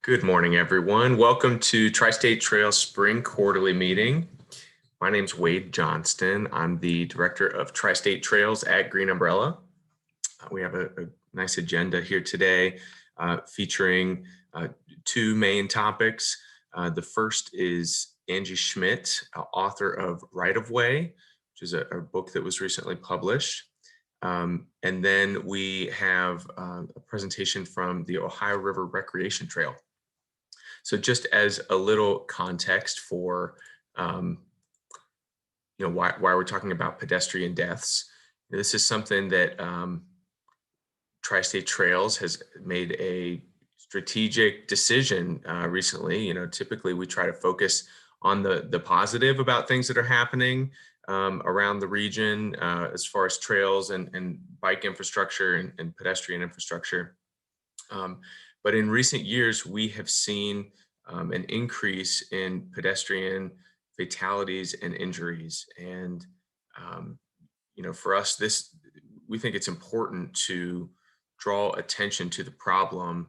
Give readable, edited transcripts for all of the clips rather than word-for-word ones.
Good morning, everyone. Welcome to Tri-State Trails Spring Quarterly Meeting. My name is Wade Johnston. I'm the Director of Tri-State Trails at Green Umbrella. We have a nice agenda here today featuring two main topics. The first is Angie Schmitt, author of Right of Way, which is a book that was recently published. And then we have a presentation from the Ohio River Recreation Trail. So just as a little context for why we're talking about pedestrian deaths, this is something that Tri-State Trails has made a strategic decision recently. Typically we try to focus on the positive about things that are happening around the region as far as trails and bike infrastructure and pedestrian infrastructure. But in recent years, we have seen an increase in pedestrian fatalities and injuries. And, for us, we think it's important to draw attention to the problem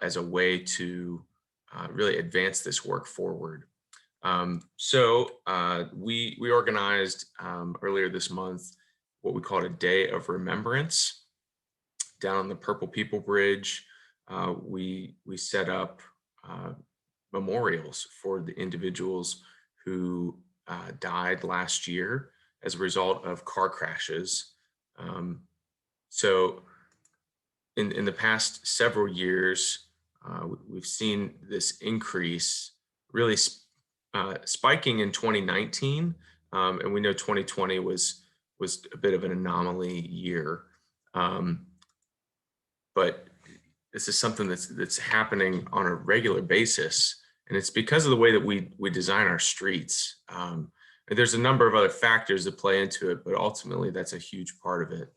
as a way to really advance this work forward. So we organized earlier this month what we called a Day of Remembrance down on the Purple People Bridge. We set up memorials for the individuals who died last year as a result of car crashes. So in the past several years, we've seen this increase really spiking in 2019, and we know 2020 was a bit of an anomaly year. But this is something that's happening on a regular basis, and it's because of the way that we design our streets. And there's a number of other factors that play into it, but ultimately that's a huge part of it.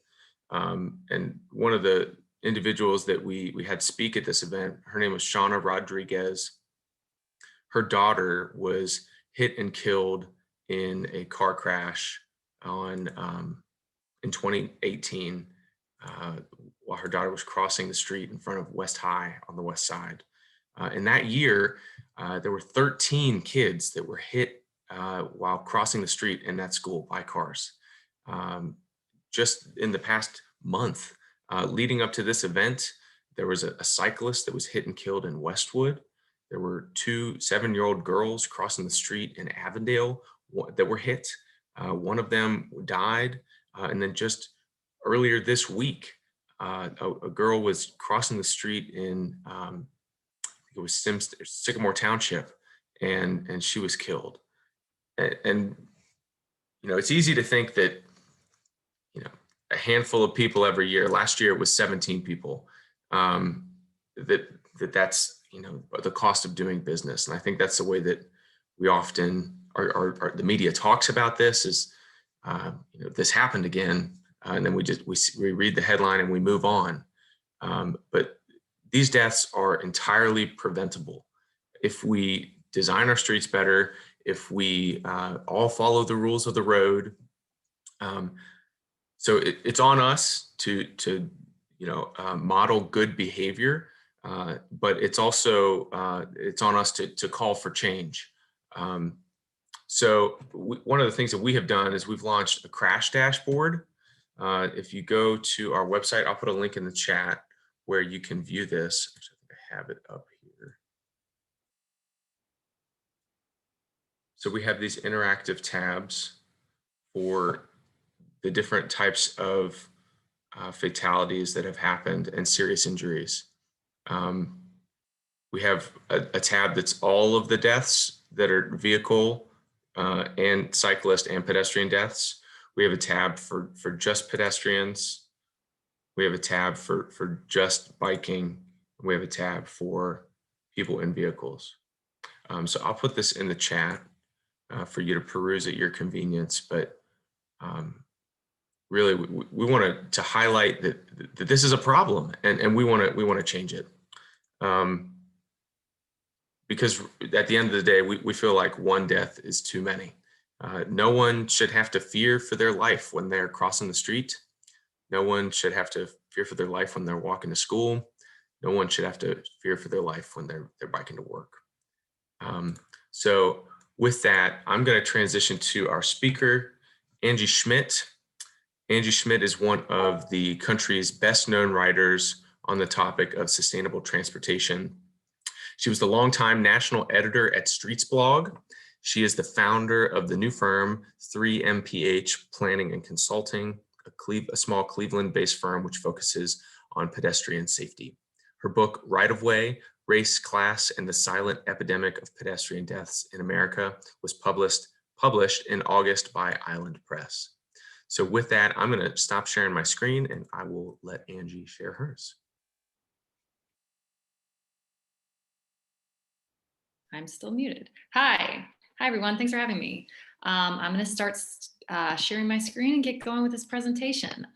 And one of the individuals that we had speak at this event, her name was Shauna Rodriguez. Her daughter was hit and killed in a car crash in 2018. While her daughter was crossing the street in front of West High on the west side. And that year, there were 13 kids that were hit while crossing the street in that school by cars. Just in the past month, leading up to this event, there was a cyclist that was hit and killed in Westwood. There were two 7-year-old girls crossing the street in Avondale that were hit. One of them died. And then just earlier this week, a girl was crossing the street in it was Sycamore Township, and she was killed. And it's easy to think that a handful of people every year. Last year it was 17 people. That's the cost of doing business, and I think that's the way that we often the media talks about this is this happened again. And then we read the headline and we move on. But these deaths are entirely preventable if we design our streets better, if we all follow the rules of the road. So it's on us to model good behavior, but it's also it's on us to call for change. So one of the things that we have done is we've launched a crash dashboard. If you go to our website, I'll put a link in the chat where you can view this. Actually, I think I have it up here. So we have these interactive tabs for the different types of fatalities that have happened and serious injuries. We have a tab that's all of the deaths that are vehicle and cyclist and pedestrian deaths. We have a tab for just pedestrians. We have a tab for just biking. We have a tab for people in vehicles. So I'll put this in the chat for you to peruse at your convenience. But really, we want to highlight that this is a problem, and we want to change it. Because at the end of the day, we feel like one death is too many. No one should have to fear for their life when they're crossing the street. No one should have to fear for their life when they're walking to school. No one should have to fear for their life when they're biking to work. So with that, I'm going to transition to our speaker, Angie Schmitt. Angie Schmitt is one of the country's best known writers on the topic of sustainable transportation. She was the longtime national editor at Streets Blog. She is the founder of the new firm 3MPH Planning and Consulting, a small Cleveland-based firm which focuses on pedestrian safety. Her book, Right of Way, Race, Class, and the Silent Epidemic of Pedestrian Deaths in America was published in August by Island Press. So with that, I'm going to stop sharing my screen and I will let Angie share hers. I'm still muted. Hi everyone, thanks for having me. I'm going to start sharing my screen and get going with this presentation.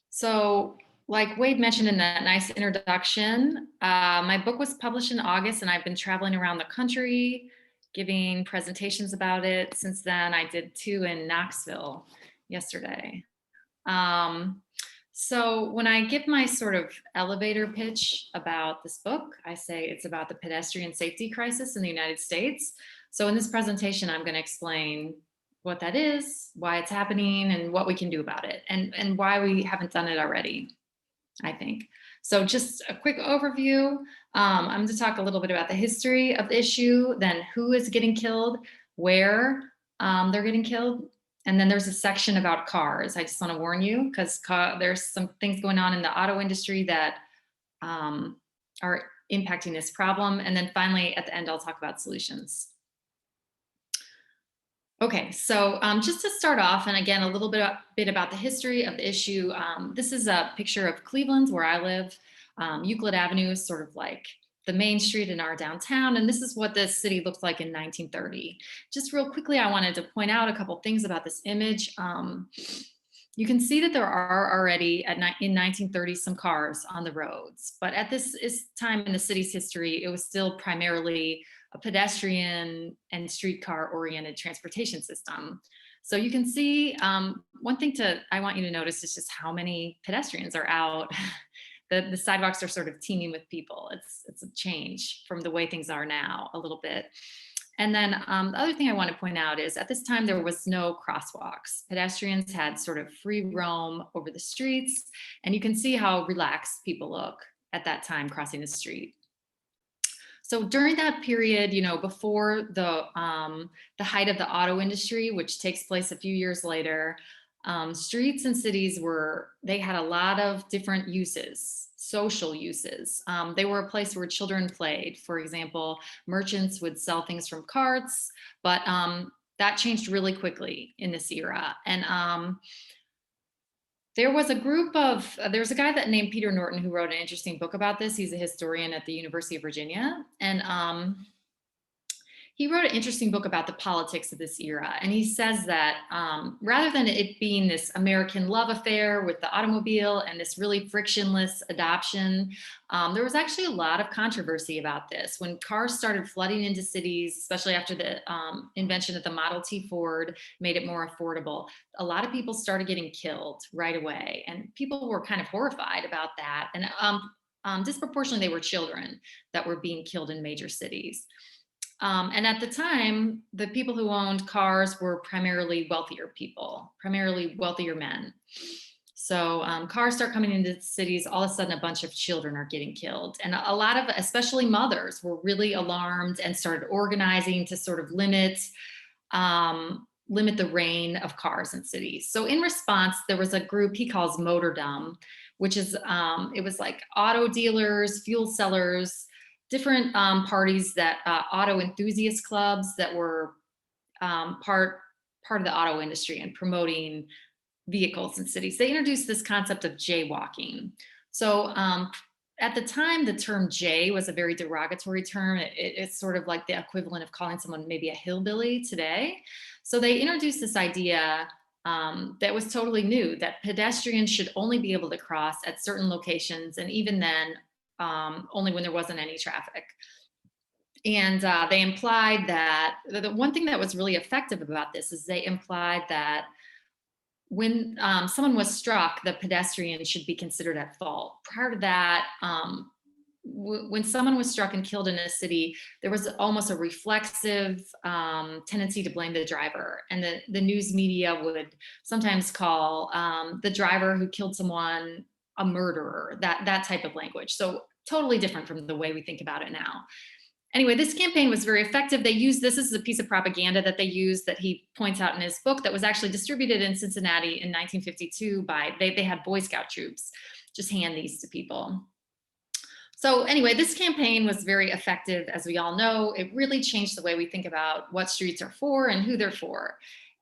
So like Wade mentioned in that nice introduction, my book was published in August and I've been traveling around the country giving presentations about it. Since then, I did 2 in Knoxville yesterday. So when I give my sort of elevator pitch about this book, I say it's about the pedestrian safety crisis in the United States. So in this presentation, I'm going to explain what that is, why it's happening, and what we can do about it, and why we haven't done it already, I think. So just a quick overview. I'm going to talk a little bit about the history of the issue, then who is getting killed, where they're getting killed, and then there's a section about cars. I just want to warn you because there's some things going on in the auto industry that are impacting this problem. And then finally, at the end, I'll talk about solutions. Okay, so just to start off, and again, a little bit about the history of the issue. This is a picture of Cleveland, where I live. Euclid Avenue is sort of like the main street in our downtown, and this is what this city looked like in 1930. Just real quickly, I wanted to point out a couple things about this image. You can see that there are already in 1930 some cars on the roads, but at this time in the city's history, it was still primarily a pedestrian and streetcar oriented transportation system. So you can see one thing I want you to notice is just how many pedestrians are out. The sidewalks are sort of teeming with people. It's a change from the way things are now a little bit. And then the other thing I want to point out is at this time, there was no crosswalks. Pedestrians had sort of free roam over the streets, and you can see how relaxed people look at that time crossing the street. So during that period, before the height of the auto industry, which takes place a few years later, streets and cities they had a lot of different uses, social uses. They were a place where children played. For example, merchants would sell things from carts, but that changed really quickly in this era. And there was a guy named Peter Norton who wrote an interesting book about this. He's a historian at the University of Virginia. And he wrote an interesting book about the politics of this era. And he says that rather than it being this American love affair with the automobile and this really frictionless adoption, there was actually a lot of controversy about this. When cars started flooding into cities, especially after the invention of the Model T Ford made it more affordable, a lot of people started getting killed right away. And people were kind of horrified about that. And disproportionately, they were children that were being killed in major cities. And at the time, the people who owned cars were primarily wealthier people, primarily wealthier men. So cars start coming into cities, all of a sudden a bunch of children are getting killed. And a lot of, especially mothers, were really alarmed and started organizing to sort of limit the reign of cars in cities. So in response, there was a group he calls Motordom, which is, it was like auto dealers, fuel sellers, different parties that auto enthusiast clubs that were part of the auto industry and promoting vehicles in cities. They introduced this concept of jaywalking. So at the time, the term jay was a very derogatory term. It's sort of like the equivalent of calling someone maybe a hillbilly today. So they introduced this idea that was totally new, that pedestrians should only be able to cross at certain locations, and even then, only when there wasn't any traffic. And they implied that the one thing that was really effective about this is they implied that when someone was struck, the pedestrian should be considered at fault. Prior to that, when someone was struck and killed in a city, there was almost a reflexive tendency to blame the driver. And the news media would sometimes call the driver who killed someone a murderer, that type of language. So totally different from the way we think about it now. Anyway, this campaign was very effective. They used this as a piece of propaganda that they used that he points out in his book that was actually distributed in Cincinnati in 1952 by, they had Boy Scout troops just hand these to people. So anyway, this campaign was very effective, as we all know. It really changed the way we think about what streets are for and who they're for.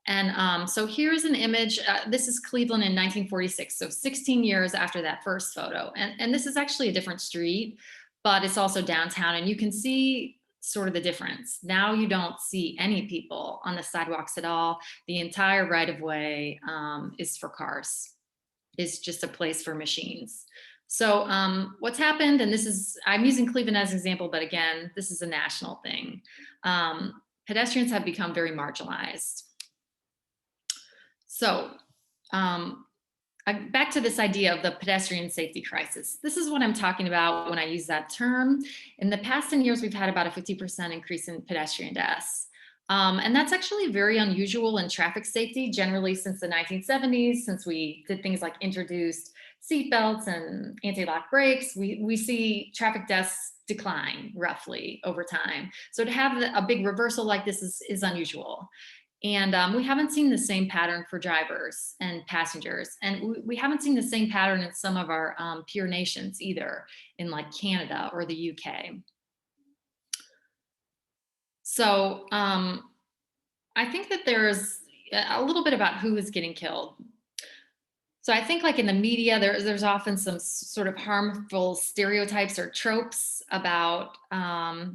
And so here's an image. This is Cleveland in 1946, so 16 years after that first photo. And this is actually a different street, but it's also downtown. And you can see sort of the difference. Now you don't see any people on the sidewalks at all. The entire right of way is for cars. It's just a place for machines. So what's happened, and this is, I'm using Cleveland as an example, but again, this is a national thing. Pedestrians have become very marginalized. So back to this idea of the pedestrian safety crisis. This is what I'm talking about when I use that term. In the past 10 years, we've had about a 50% increase in pedestrian deaths. And that's actually very unusual in traffic safety, generally since the 1970s, since we did things like introduced seatbelts and anti-lock brakes, we see traffic deaths decline roughly over time. So to have a big reversal like this is unusual. And we haven't seen the same pattern for drivers and passengers. And we haven't seen the same pattern in some of our peer nations either, in like Canada or the UK. So I think that there's a little bit about who is getting killed. So I think like in the media, there's often some sort of harmful stereotypes or tropes about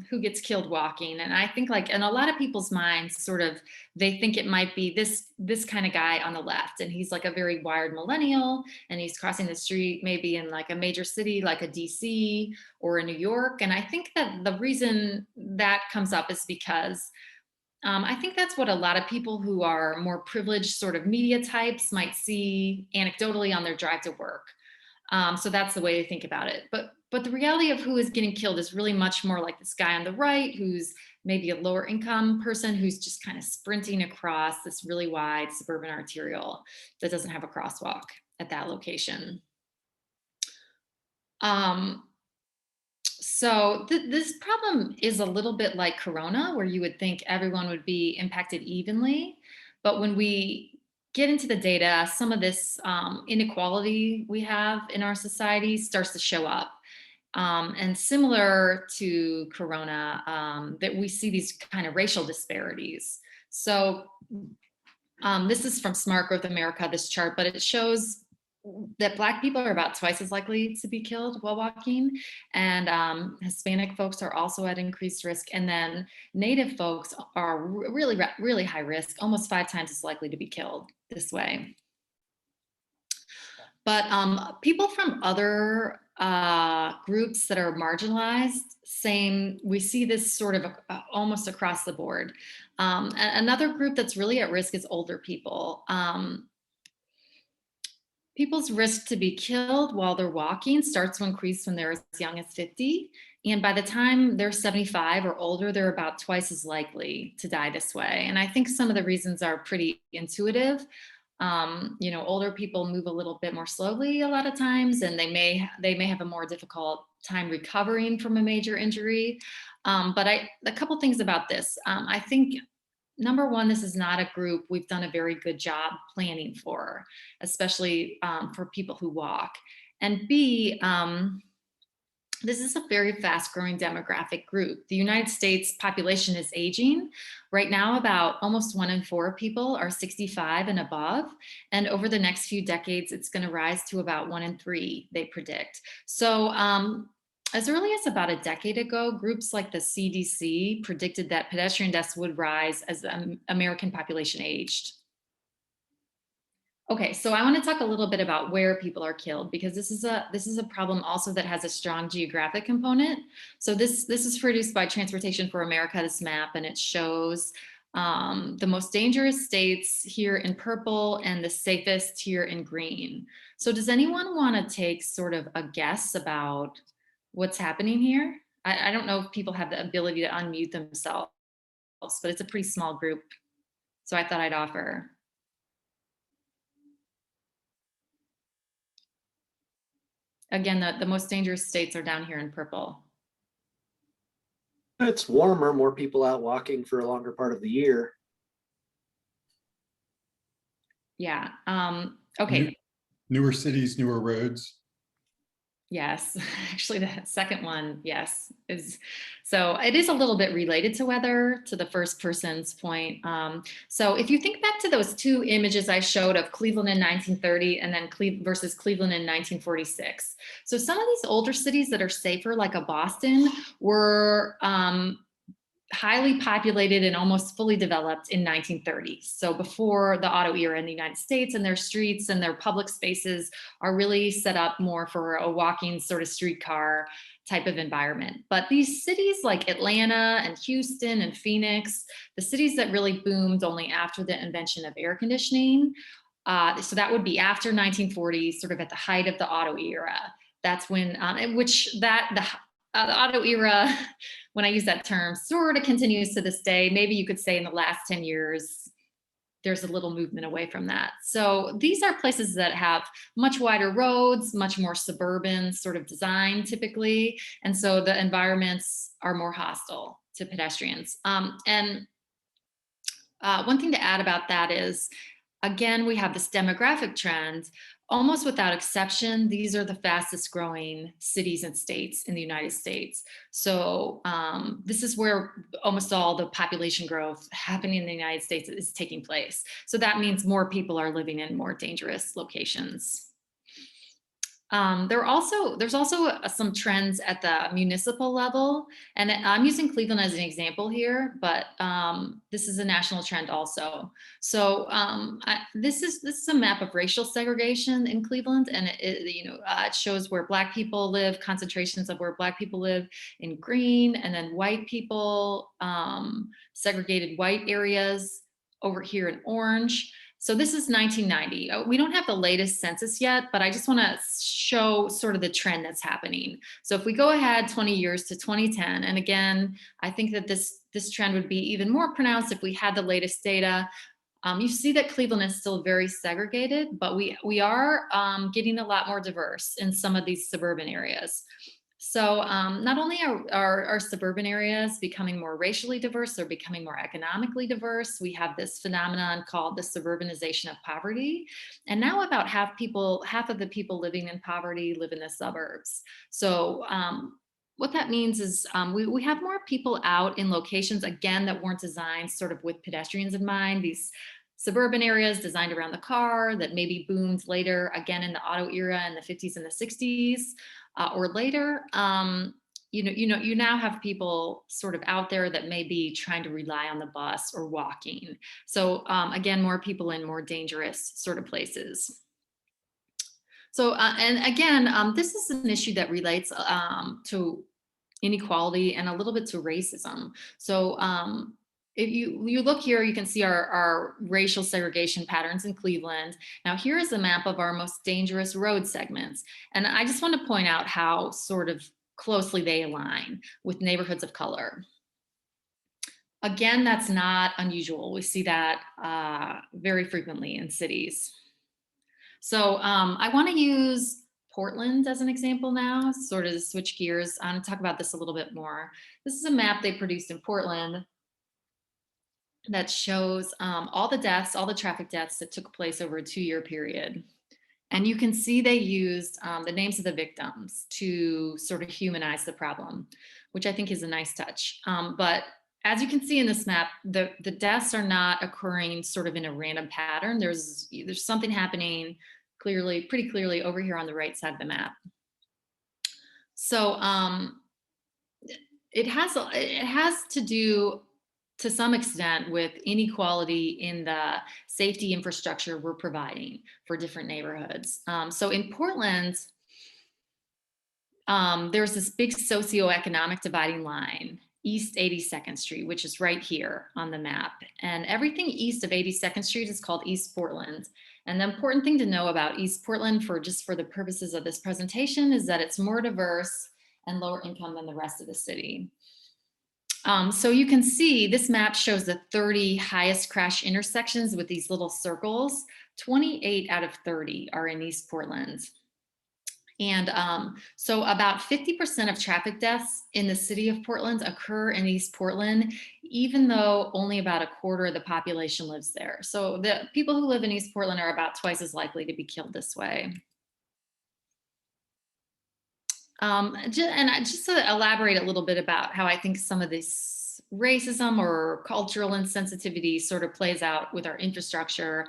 who gets killed walking. And I think like in a lot of people's minds, sort of, they think it might be this kind of guy on the left. And he's like a very wired millennial and he's crossing the street, maybe in like a major city, like a DC or a New York. And I think that the reason that comes up is because I think that's what a lot of people who are more privileged sort of media types might see anecdotally on their drive to work. So that's the way to think about it. But the reality of who is getting killed is really much more like this guy on the right, who's maybe a lower income person who's just kind of sprinting across this really wide suburban arterial that doesn't have a crosswalk at that location. So this problem is a little bit like Corona, where you would think everyone would be impacted evenly. But when we get into the data, some of this inequality we have in our society starts to show up. And similar to Corona, that we see these kind of racial disparities. So this is from Smart Growth America, this chart, but it shows that Black people are about twice as likely to be killed while walking, and Hispanic folks are also at increased risk, and then Native folks are really high risk, almost 5 times as likely to be killed this way. But people from other groups that are marginalized, we see this sort of almost across the board. Another group that's really at risk is older people. People's risk to be killed while they're walking starts to increase when they're as young as 50. And by the time they're 75 or older, they're about twice as likely to die this way. And I think some of the reasons are pretty intuitive. Older people move a little bit more slowly a lot of times, and they may have a more difficult time recovering from a major injury. But a couple things about this. I think number one, this is not a group we've done a very good job planning for, especially for people who walk. And B, this is a very fast growing demographic group. The United States population is aging. Right now, about almost 1 in 4 people are 65 and above. And over the next few decades, it's going to rise to about 1 in 3, they predict. So as early as about a decade ago, groups like the CDC predicted that pedestrian deaths would rise as the American population aged. Okay, so I want to talk a little bit about where people are killed, because this is a problem also that has a strong geographic component. So this is produced by Transportation for America, this map, and it shows The most dangerous states here in purple and the safest here in green. So does anyone want to take sort of a guess about what's happening here? I don't know if people have the ability to unmute themselves, but it's a pretty small group. So I thought I'd offer. Again, the most dangerous states are down here in purple. It's warmer, more people out walking for a longer part of the year. Yeah. Okay. Newer cities, newer roads. Yes, actually the second one, yes, is so it is a little bit related to weather, to the first person's point. So if you think back to those two images I showed of Cleveland in 1930 and then versus Cleveland in 1946. So some of these older cities that are safer, like a Boston, were highly populated and almost fully developed in 1930. So before the auto era in the United States, and their streets and their public spaces are really set up more for a walking sort of streetcar type of environment. But these cities like Atlanta and Houston and Phoenix, the cities that really boomed only after the invention of air conditioning. So that would be after 1940, sort of at the height of the auto era. That's when, the auto era, when I use that term, sort of continues to this day. Maybe you could say in the last 10 years, there's a little movement away from that. So these are places that have much wider roads, much more suburban sort of design typically. And so the environments are more hostile to pedestrians. And one thing to add about that is, again, we have this demographic trend. Almost without exception, these are the fastest growing cities and states in the United States. So this is where almost all the population growth happening in the United States is taking place. So that means more people are living in more dangerous locations. There's also some trends at the municipal level, and I'm using Cleveland as an example here, but this is a national trend also. So this is a map of racial segregation in Cleveland, and it shows where Black people live, concentrations of where Black people live in green, and then white people, segregated white areas over here in orange. So this is 1990. We don't have the latest census yet, but I just want to show sort of the trend that's happening. So if we go ahead 20 years to 2010, and again, I think that this trend would be even more pronounced if we had the latest data. You see that Cleveland is still very segregated, but we are getting a lot more diverse in some of these suburban areas. So not only are suburban areas becoming more racially diverse, they're becoming more economically diverse. We have this phenomenon called the suburbanization of poverty. And now about half of the people living in poverty live in the suburbs. So what that means is we have more people out in locations, again, that weren't designed sort of with pedestrians in mind. These suburban areas designed around the car that maybe boomed later, again, in the auto era in the 50s and the 60s. Or later, you now have people sort of out there that may be trying to rely on the bus or walking. So again, more people in more dangerous sort of places. So, and again, this is an issue that relates to inequality and a little bit to racism. So if you look here, you can see our racial segregation patterns in Cleveland. Now here is a map of our most dangerous road segments. And I just want to point out how sort of closely they align with neighborhoods of color. Again, that's not unusual. We see that very frequently in cities. So I want to use Portland as an example now, sort of to switch gears. I'm going to talk about this a little bit more. This is a map they produced in Portland that shows all the traffic deaths that took place over a 2-year period. And you can see they used the names of the victims to sort of humanize the problem, which I think is a nice touch. But as you can see in this map, the deaths are not occurring sort of in a random pattern. There's something happening pretty clearly over here on the right side of the map. So it has to do to some extent with inequality in the safety infrastructure we're providing for different neighborhoods. So in Portland, there's this big socioeconomic dividing line. East 82nd Street, which is right here on the map. And everything east of 82nd Street is called East Portland. And the important thing to know about East Portland, for the purposes of this presentation, is that it's more diverse and lower income than the rest of the city. So you can see this map shows the 30 highest crash intersections with these little circles. 28 out of 30 are in East Portland. And so about 50% of traffic deaths in the city of Portland occur in East Portland, even though only about a quarter of the population lives there. So the people who live in East Portland are about twice as likely to be killed this way. Just to elaborate a little bit about how I think some of this racism or cultural insensitivity sort of plays out with our infrastructure.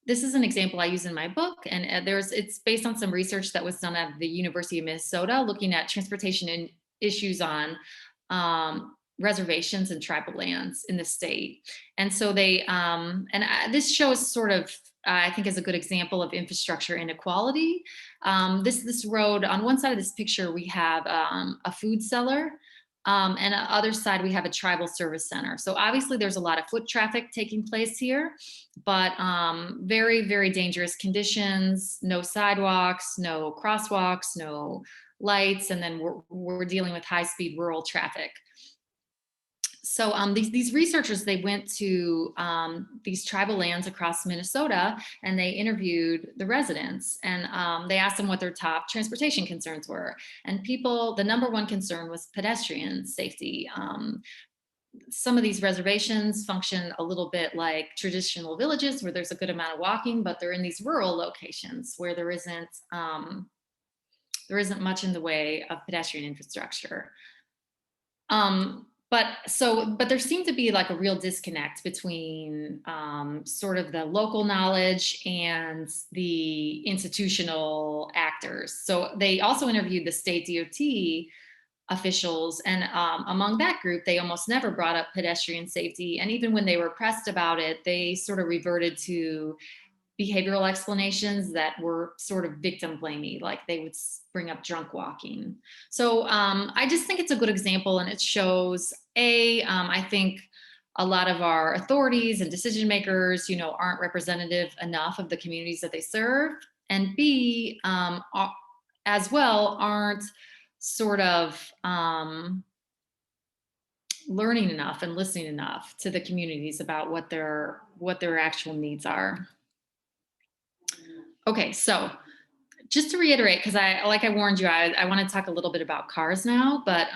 This is an example I use in my book, and it's based on some research that was done at the University of Minnesota, looking at transportation issues on reservations and tribal lands in the state. And so this shows sort of, I think, is a good example of infrastructure inequality. This road, on one side of this picture, we have a food cellar. And on the other side, we have a tribal service center. So obviously there's a lot of foot traffic taking place here, but very, very dangerous conditions, no sidewalks, no crosswalks, no lights, and then we're dealing with high-speed rural traffic. So these researchers, they went to these tribal lands across Minnesota, and they interviewed the residents, and they asked them what their top transportation concerns were. And the number one concern was pedestrian safety. Some of these reservations function a little bit like traditional villages where there's a good amount of walking, but they're in these rural locations where there isn't much in the way of pedestrian infrastructure. But there seemed to be like a real disconnect between sort of the local knowledge and the institutional actors. So they also interviewed the state DOT officials, and among that group, they almost never brought up pedestrian safety. And even when they were pressed about it, they sort of reverted to behavioral explanations that were sort of victim blamey, like they would bring up drunk walking. So I just think it's a good example, and it shows, I think a lot of our authorities and decision makers, aren't representative enough of the communities that they serve, and B, as well, aren't sort of learning enough and listening enough to the communities about what their actual needs are. Okay, so just to reiterate, because like I warned you, I want to talk a little bit about cars now, but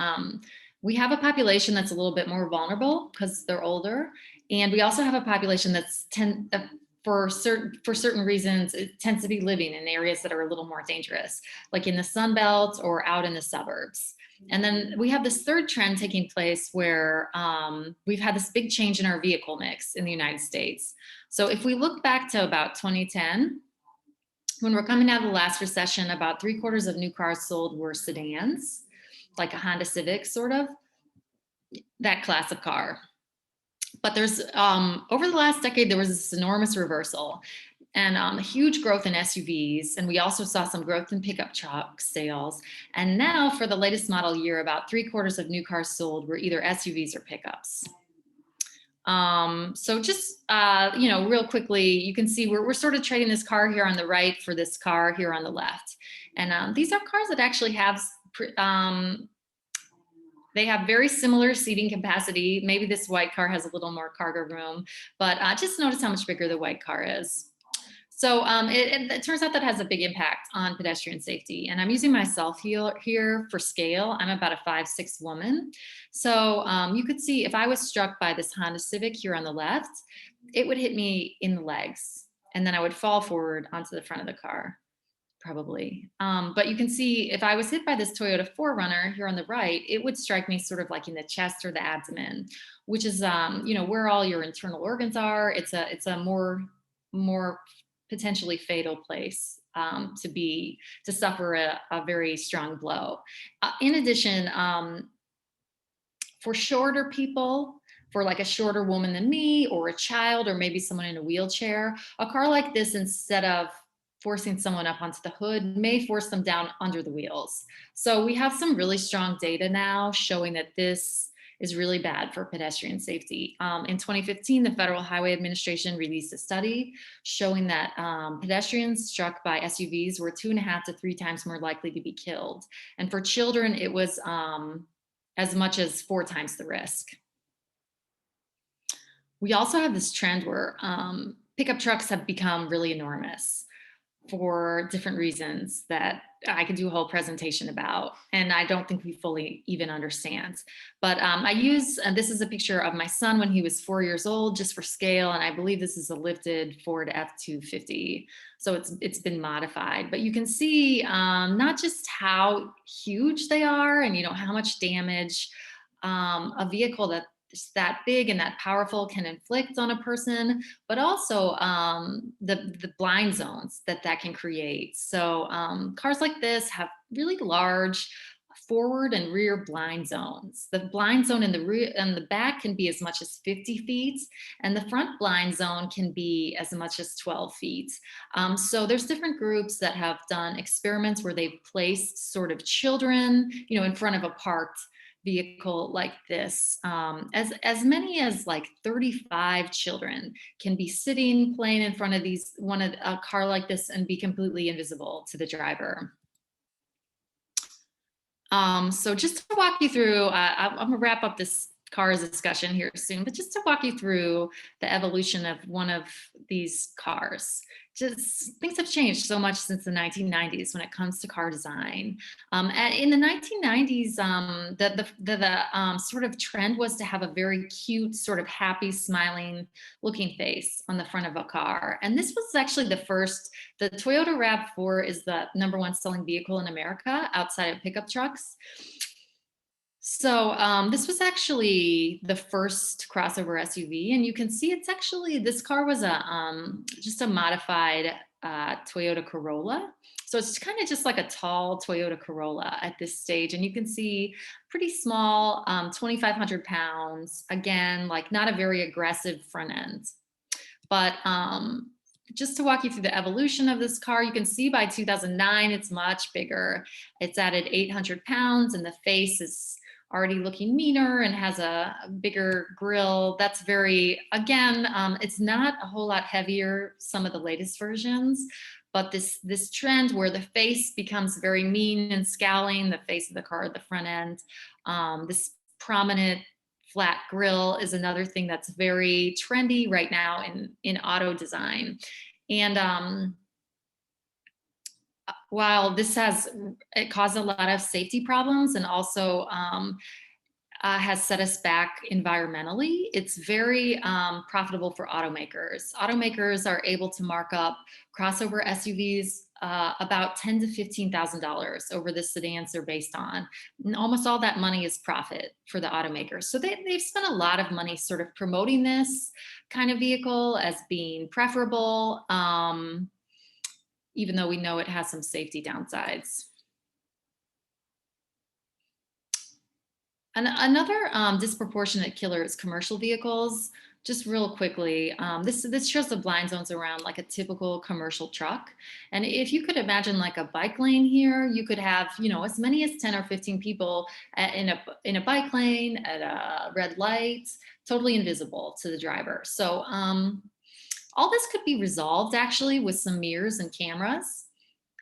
we have a population that's a little bit more vulnerable because they're older, and we also have a population that's for certain reasons, it tends to be living in areas that are a little more dangerous, like in the Sun Belt or out in the suburbs. And then we have this third trend taking place where we've had this big change in our vehicle mix in the United States. So if we look back to about 2010, when we're coming out of the last recession, about 3/4 of new cars sold were sedans, like a Honda Civic, sort of, that class of car. But there's, over the last decade, there was this enormous reversal and a huge growth in SUVs. And we also saw some growth in pickup truck sales. And now for the latest model year, about 3/4 of new cars sold were either SUVs or pickups. So just, real quickly, you can see we're sort of trading this car here on the right for this car here on the left. And these are cars that actually have, they have very similar seating capacity. Maybe this white car has a little more cargo room, but just notice how much bigger the white car is. So it turns out that has a big impact on pedestrian safety. And I'm using myself here for scale. I'm about a 5'6" woman. So you could see if I was struck by this Honda Civic here on the left, it would hit me in the legs. And then I would fall forward onto the front of the car, probably. But you can see if I was hit by this Toyota 4Runner here on the right, it would strike me sort of like in the chest or the abdomen, which is, where all your internal organs are. It's a more potentially fatal place to suffer a very strong blow. In addition, for shorter people, for like a shorter woman than me or a child or maybe someone in a wheelchair, a car like this, instead of forcing someone up onto the hood may force them down under the wheels. So we have some really strong data now showing that this is really bad for pedestrian safety. In 2015, the Federal Highway Administration released a study showing that pedestrians struck by SUVs were 2.5 to 3 times more likely to be killed. And for children, it was as much as 4 times the risk. We also have this trend where pickup trucks have become really enormous for different reasons that I could do a whole presentation about, and I don't think we fully even understand. But I use, and this is a picture of my son when he was 4 years old, just for scale, and I believe this is a lifted Ford F-250. So it's been modified, but you can see not just how huge they are and how much damage a vehicle that's that big and that powerful can inflict on a person, but also the blind zones that can create. So cars like this have really large forward and rear blind zones. The blind zone in the rear and the back can be as much as 50 feet, and the front blind zone can be as much as 12 feet. So there's different groups that have done experiments where they've placed sort of children, in front of a parked vehicle like this. As many as like 35 children can be sitting, playing in front of a car like this and be completely invisible to the driver. So just to walk you through, I'm gonna wrap up this cars discussion here soon, but just to walk you through the evolution of one of these cars. Just things have changed so much since the 1990s when it comes to car design. And in the 1990s, the sort of trend was to have a very cute, sort of happy, smiling looking face on the front of a car. And this was actually the Toyota RAV4 is the #1 selling vehicle in America outside of pickup trucks. So this was actually the first crossover SUV, and you can see this car was just a modified Toyota Corolla. So it's kind of just like a tall Toyota Corolla at this stage, and you can see pretty small, 2,500 pounds. Again, like not a very aggressive front end, but just to walk you through the evolution of this car, you can see by 2009, it's much bigger. It's added 800 pounds and the face is already looking meaner and has a bigger grille. That's again, it's not a whole lot heavier, some of the latest versions, but this trend where the face becomes very mean and scowling, the face of the car at the front end, this prominent flat grille is another thing that's very trendy right now in auto design. And while it caused a lot of safety problems and also has set us back environmentally, it's very profitable for automakers. Automakers are able to mark up crossover SUVs about $10,000 to $15,000 over the sedans they're based on. And almost all that money is profit for the automakers. So they've spent a lot of money sort of promoting this kind of vehicle as being preferable, even though we know it has some safety downsides. And another disproportionate killer is commercial vehicles. Just real quickly, this shows the blind zones around like a typical commercial truck. And if you could imagine like a bike lane here, you could have, as many as 10 or 15 people in a bike lane at a red light, totally invisible to the driver. So all this could be resolved actually with some mirrors and cameras,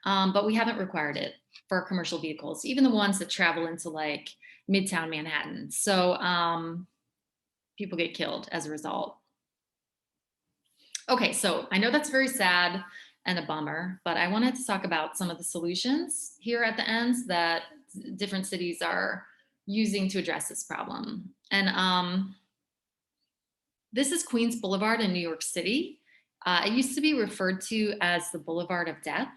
but we haven't required it for commercial vehicles, even the ones that travel into like Midtown Manhattan. So people get killed as a result. Okay, so I know that's very sad and a bummer, but I wanted to talk about some of the solutions here at the end that different cities are using to address this problem. And this is Queens Boulevard in New York City. It used to be referred to as the Boulevard of Death.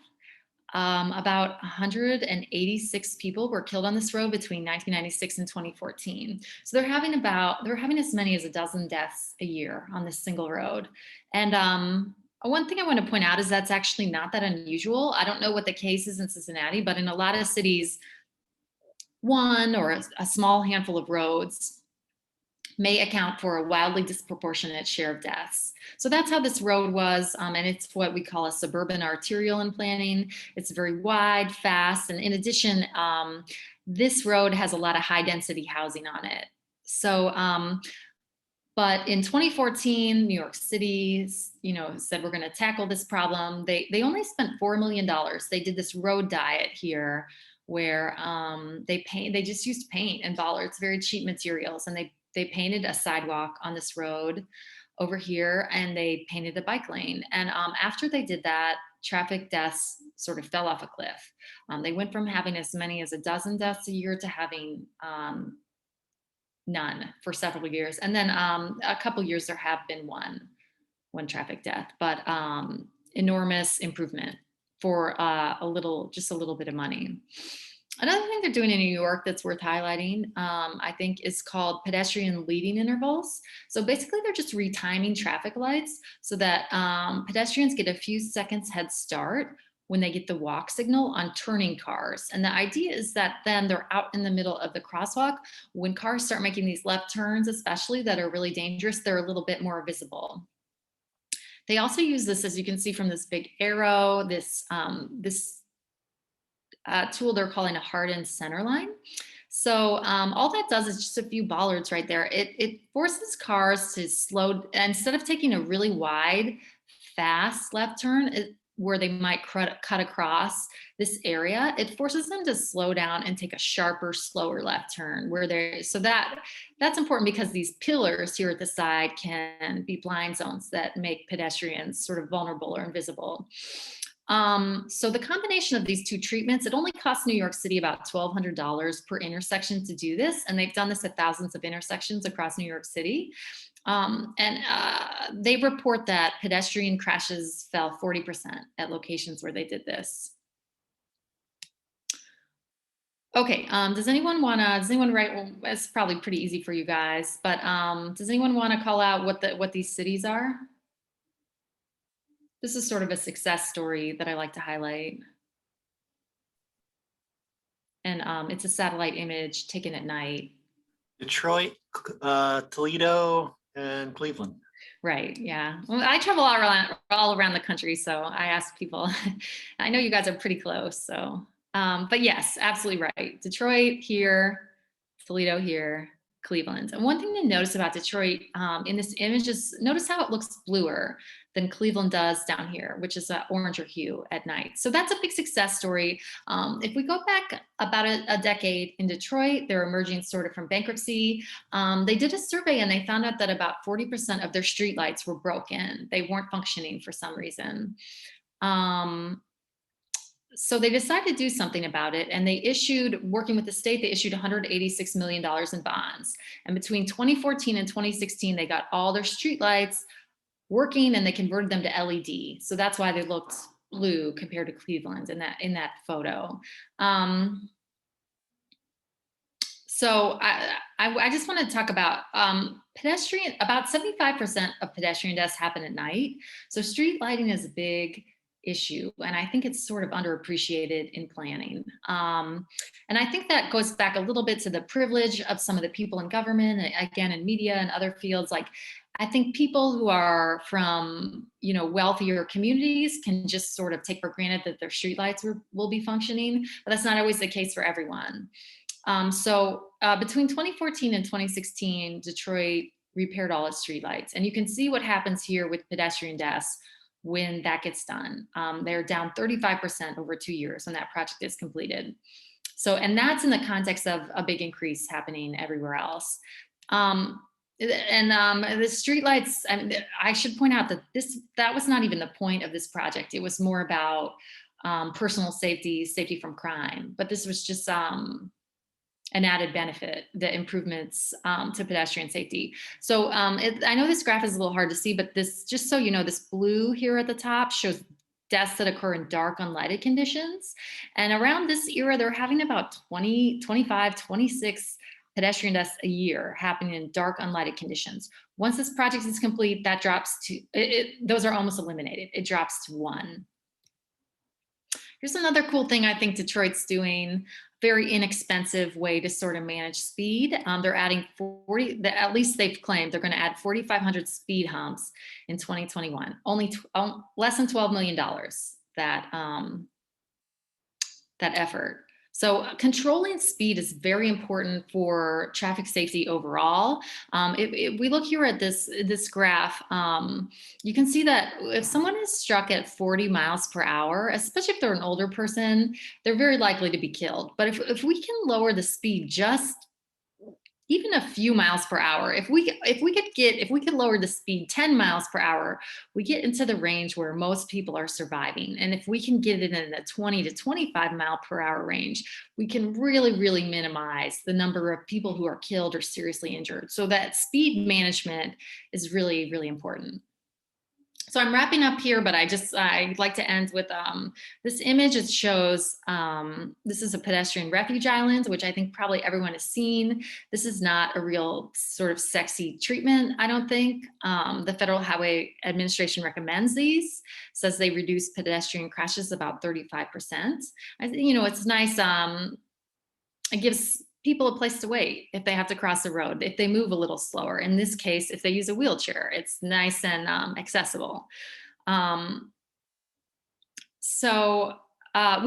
About 186 people were killed on this road between 1996 and 2014. So they're having as many as a dozen deaths a year on this single road. And one thing I want to point out is that's actually not that unusual. I don't know what the case is in Cincinnati, but in a lot of cities, one or a small handful of roads may account for a wildly disproportionate share of deaths. So that's how this road was, and it's what we call a suburban arterial in planning. It's very wide, fast, and in addition, this road has a lot of high density housing on it. So, but in 2014, New York City, said we're going to tackle this problem. They only spent $4 million. They did this road diet here, where they just used paint and bollards, very cheap materials, and they painted a sidewalk on this road over here, and they painted a bike lane. And after they did that, traffic deaths sort of fell off a cliff. They went from having as many as a dozen deaths a year to having none for several years. And then a couple years there have been one traffic death, but enormous improvement for just a little bit of money. Another thing they're doing in New York that's worth highlighting, I think, is called pedestrian leading intervals. So basically they're just retiming traffic lights so that pedestrians get a few seconds head start when they get the walk signal on turning cars. And the idea is that then they're out in the middle of the crosswalk. When cars start making these left turns, especially that are really dangerous, they're a little bit more visible. They also use this, as you can see from this big arrow, this tool they're calling a hardened center line. So all that does is just a few bollards right there. It forces cars to slow, instead of taking a really wide, fast left turn, where they might cut across this area, it forces them to slow down and take a sharper, slower left turn that's important, because these pillars here at the side can be blind zones that make pedestrians sort of vulnerable or invisible. So the combination of these two treatments, it only costs New York City about $1,200 per intersection to do this. And they've done this at thousands of intersections across New York City. They report that pedestrian crashes fell 40% at locations where they did this. Okay, does anyone write, well, it's probably pretty easy for you guys, but does anyone want to call out what these cities are? This is sort of a success story that I like to highlight. And it's a satellite image taken at night. Detroit, Toledo, and Cleveland. Right, yeah. Well, I travel all around the country, so I ask people. I know you guys are pretty close, so. But yes, absolutely right. Detroit here, Toledo here, Cleveland. And one thing to notice about Detroit in this image is notice how it looks bluer than Cleveland does down here, which is an oranger hue at night. So that's a big success story. If we go back about a decade in Detroit, they're emerging sort of from bankruptcy. They did a survey and they found out that about 40% of their streetlights were broken. They weren't functioning for some reason. So they decided to do something about it, and they working with the state, they issued $186 million in bonds. And between 2014 and 2016, they got all their streetlights working and they converted them to LED. So that's why they looked blue compared to Cleveland in that photo. So I just want to talk about pedestrian. About 75% of pedestrian deaths happen at night. So street lighting is a big issue, and I think it's sort of underappreciated in planning. And I think that goes back a little bit to the privilege of some of the people in government, again, in media and other fields. Like, I think people who are from, wealthier communities can just sort of take for granted that their streetlights will be functioning, but that's not always the case for everyone. So between 2014 and 2016, Detroit repaired all its streetlights, and you can see what happens here with pedestrian deaths when that gets done. They're down 35% over 2 years when that project is completed. So, and that's in the context of a big increase happening everywhere else. The streetlights, I should point out that was not even the point of this project. It was more about personal safety from crime. But this was just an added benefit, the improvements to pedestrian safety. So I know this graph is a little hard to see, but this, just so you know, this blue here at the top shows deaths that occur in dark, unlighted conditions. And around this era, they're having about 20, 25, 26 pedestrian deaths a year happening in dark, unlighted conditions. Once this project is complete, that drops to, those are almost eliminated. It drops to 1. Here's another cool thing I think Detroit's doing. Very inexpensive way to sort of manage speed. They're adding 40, at least they've claimed they're going to add 4,500 speed humps in 2021. Only less than $12 million that that effort. So controlling speed is very important for traffic safety overall. If we look here at this graph, you can see that if someone is struck at 40 miles per hour, especially if they're an older person, they're very likely to be killed. But if we can lower the speed just even a few miles per hour, if we could lower the speed 10 miles per hour, we get into the range where most people are surviving. And if we can get it in the 20 to 25 mile per hour range, we can really, really minimize the number of people who are killed or seriously injured. So that speed management is really, really important. So I'm wrapping up here, but I'd like to end with this image. It shows, this is a pedestrian refuge island, which I think probably everyone has seen. This is not a real sort of sexy treatment, I don't think. The Federal Highway Administration recommends these, says they reduce pedestrian crashes about 35%. It's nice. It gives people a place to wait if they have to cross the road, if they move a little slower. In this case, if they use a wheelchair, it's nice and accessible. We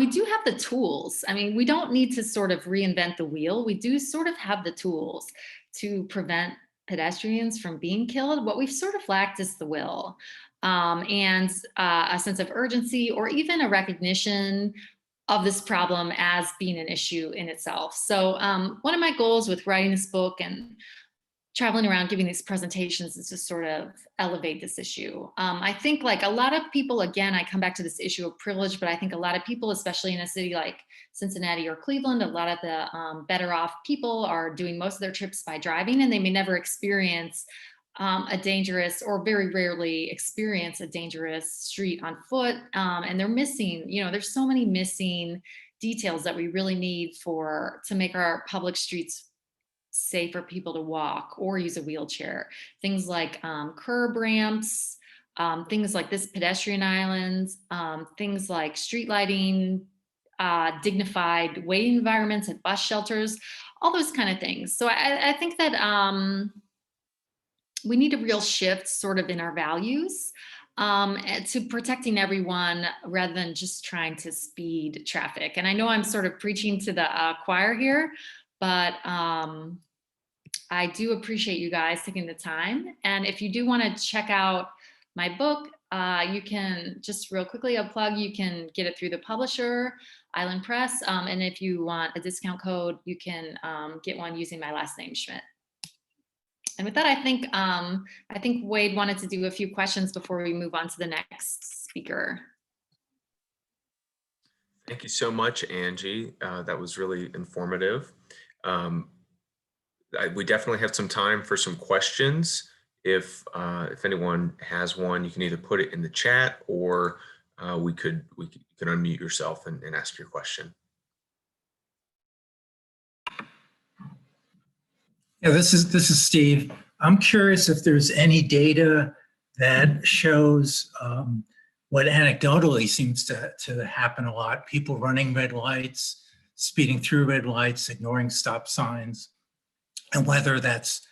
do have the tools. I mean, we don't need to sort of reinvent the wheel. We do sort of have the tools to prevent pedestrians from being killed. What we've sort of lacked is the will and a sense of urgency, or even a recognition of this problem as being an issue in itself. So one of my goals with writing this book and traveling around giving these presentations is to sort of elevate this issue. I think like a lot of people, again, I come back to this issue of privilege, but I think a lot of people, especially in a city like Cincinnati or Cleveland, a lot of the better off people are doing most of their trips by driving, and they may never experience a dangerous, or very rarely experience a dangerous street on foot. And they're missing, there's so many missing details that we really need to make our public streets safe for people to walk or use a wheelchair. Things like curb ramps, things like this pedestrian islands, things like street lighting, dignified waiting environments at bus shelters, all those kind of things. So I think that we need a real shift sort of in our values to protecting everyone rather than just trying to speed traffic. And I know I'm sort of preaching to the choir here, but I do appreciate you guys taking the time. And if you do want to check out my book, you can just real quickly, a plug, you can get it through the publisher, Island Press. And if you want a discount code, you can get one using my last name, Schmitt. And with that, I think Wade wanted to do a few questions before we move on to the next speaker. Thank you so much, Angie. That was really informative. We definitely have some time for some questions. If anyone has one, you can either put it in the chat, or you can unmute yourself and ask your question. Yeah, this is Steve. I'm curious if there's any data that shows what anecdotally seems to happen a lot: people running red lights, speeding through red lights, ignoring stop signs, and whether that's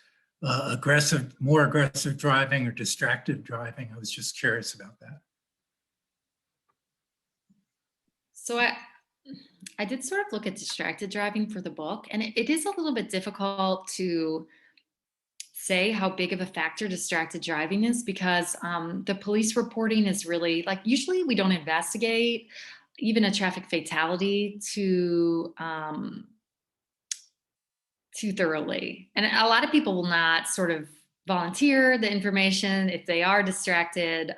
more aggressive driving or distracted driving. I was just curious about that. So I did sort of look at distracted driving for the book, and it is a little bit difficult to say how big of a factor distracted driving is, because the police reporting is really, like, usually we don't investigate even a traffic fatality too thoroughly. And a lot of people will not sort of volunteer the information if they are distracted.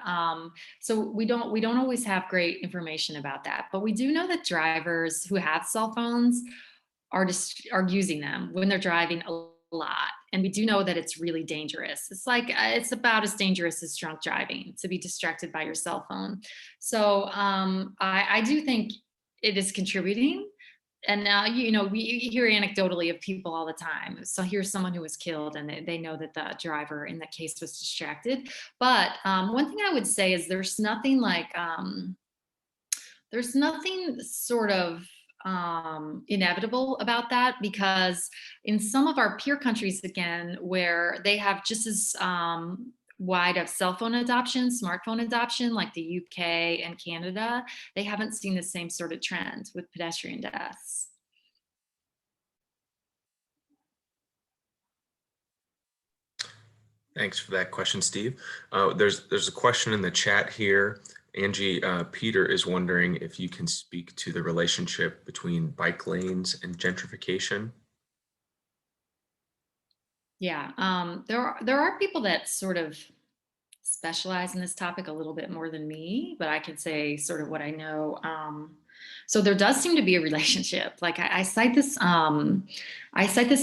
So we don't always have great information about that. But we do know that drivers who have cell phones are using them when they're driving a lot. And we do know that it's really dangerous. It's about as dangerous as drunk driving, to be distracted by your cell phone. So I do think it is contributing. And we hear anecdotally of people all the time. So here's someone who was killed, and they know that the driver in the case was distracted. But one thing I would say is there's nothing like there's nothing sort of inevitable about that, because in some of our peer countries, again, where they have just as wide of cell phone adoption, smartphone adoption, like the UK and Canada, they haven't seen the same sort of trend with pedestrian deaths. Thanks for that question, Steve. There's a question in the chat here. Angie, Peter is wondering if you can speak to the relationship between bike lanes and gentrification. Yeah, there are people that sort of specialize in this topic a little bit more than me, but I can say sort of what I know. So there does seem to be a relationship. Like I cite this